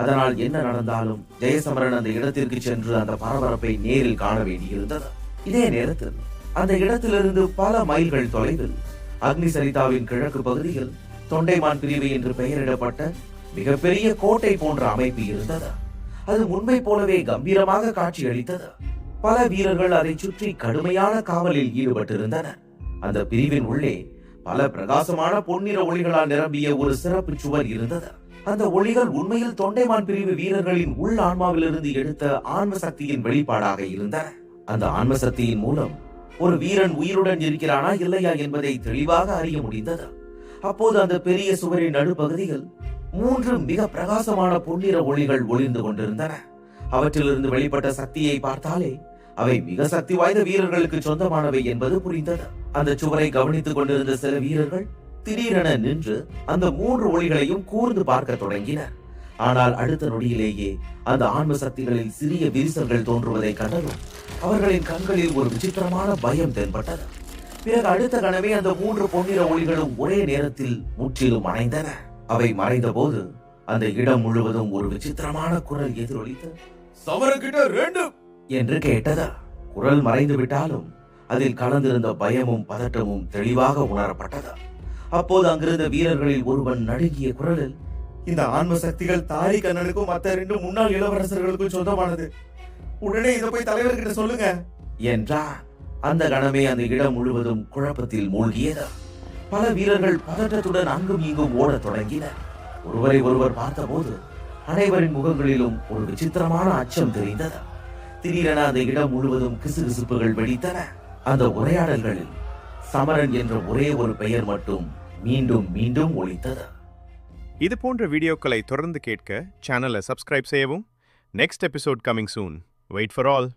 அதனால் என்ன நடந்தாலும் ஜெயசமரன் அந்த இடத்திற்கு சென்று அந்த பரபரப்பை நேரில் காண வேண்டியிருந்தது. இதே நேரத்தில் அந்த இடத்திலிருந்து பல மைல்கள் தொலைவில் அக்னி சரிதாவின் கிழக்கு பகுதியில் தொண்டைமான் பிரிவு என்று பெயரிடப்பட்ட மிகப்பெரிய கோட்டை போன்ற அமைப்பு இருந்தது. அது முன்பை போலவே கம்பீரமாக காட்சியளித்தது. பல வீரர்கள் அதை சுற்றி கடுமையான காவலில் ஈடுபட்டிருந்தனர். அந்த பிரிவின் உள்ளே பல பிரகாசமான பொன்னிற ஒளிகளால் நிரம்பிய ஒரு சிறப்பு சுவர் இருந்தது. அந்த ஒளிகள் உண்மையில் தொண்டைமான் பிரிவு வீரர்களின் உள் ஆன்மாவிலிருந்து எடுத்த ஆன்ம சக்தியின் வெளிப்பாடாக இருந்தன. அந்த ஆன்ம சக்தியின் மூலம் ஒரு வீரன் உயிருடன் இருக்கிறானா இல்லையா என்பதை தெளிவாக அறிய முடிந்தது. அப்போது அந்த பெரிய சுவரின் நடுப்பகுதியில் 3 மிக பிரகாசமான பொன்னிற ஒளிகள் ஒளிர்ந்து கொண்டிருந்தன. அவற்றிலிருந்து வெளிப்பட்ட சக்தியை பார்த்தாலே அவை மிக சக்தி வாய்ந்த வீரர்களுக்கு சொந்தமானவை என்பது புரிந்தது. அந்த சுவரை கவனித்துக் கொண்டிருந்த சில வீரர்கள் திடீரென நின்று அந்த 3 ஒளிகளையும் கூர்ந்து பார்க்க தொடங்கினர். ஆனால் அடுத்த நொடியிலேயே அந்த ஆன்ம சக்திகளில் சிறிய விரிசல்கள் தோன்றுவதை கண்டதும் அவர்களின் கண்களில் ஒரு விசித்திரமான பயம் தென்பட்டது. பிறகு அடுத்த கணமே அந்த 3 பொன்னிற ஒளிகளும் ஒரே நேரத்தில் முற்றிலும் அணைந்தன. அவை மறைந்த போது அந்த இடம் முழுவதும் ஒரு விசித்திரமான குரல் எதிரொலித்து சமரகிட்ட 2 என்று கேட்டது. குரல் மறைந்து விட்டாலும் அதில் கலந்திருந்த பயமும் பதட்டமும் தெளிவாக உணரப்பட்டது. அப்போது அங்கிருந்த வீரர்களில் ஒருவன் நடுங்கிய குரலில், இந்த ஆன்ம சக்திகள் தாரி கண்ணனுக்கும் மற்ற 2 முன்னாள் இளவரசர்களுக்கும் சொந்தமானது. உடனே இதை போய் தலைவர்கிட்ட சொல்லுங்க என்றான். அந்த கணமே அந்த இடம் முழுவதும் குழப்பத்தில் மூழ்கியது. பல வீரர்கள் பதட்டத்துடன் அங்கும் இங்கும் ஓடத் தொடங்கினர். ஒருவரை ஒருவர் பார்த்தபோது அனைவரின் முகங்களிலும் ஒரு விசித்திரமான அச்சம் தெரிந்தது. திடீரென அந்த இடம் முழுவதும் கிசுகிசுப்புகள் வெடித்தன. அந்த உரையாடல்களில் சமரன் என்ற ஒரே ஒரு பெயர் மட்டும் மீண்டும் மீண்டும் ஒலித்தது. இது போன்ற வீடியோக்களை தொடர்ந்து கேட்க சேனலை சப்ஸ்கிரைப் செய்யவும். Next episode coming soon. Wait for all.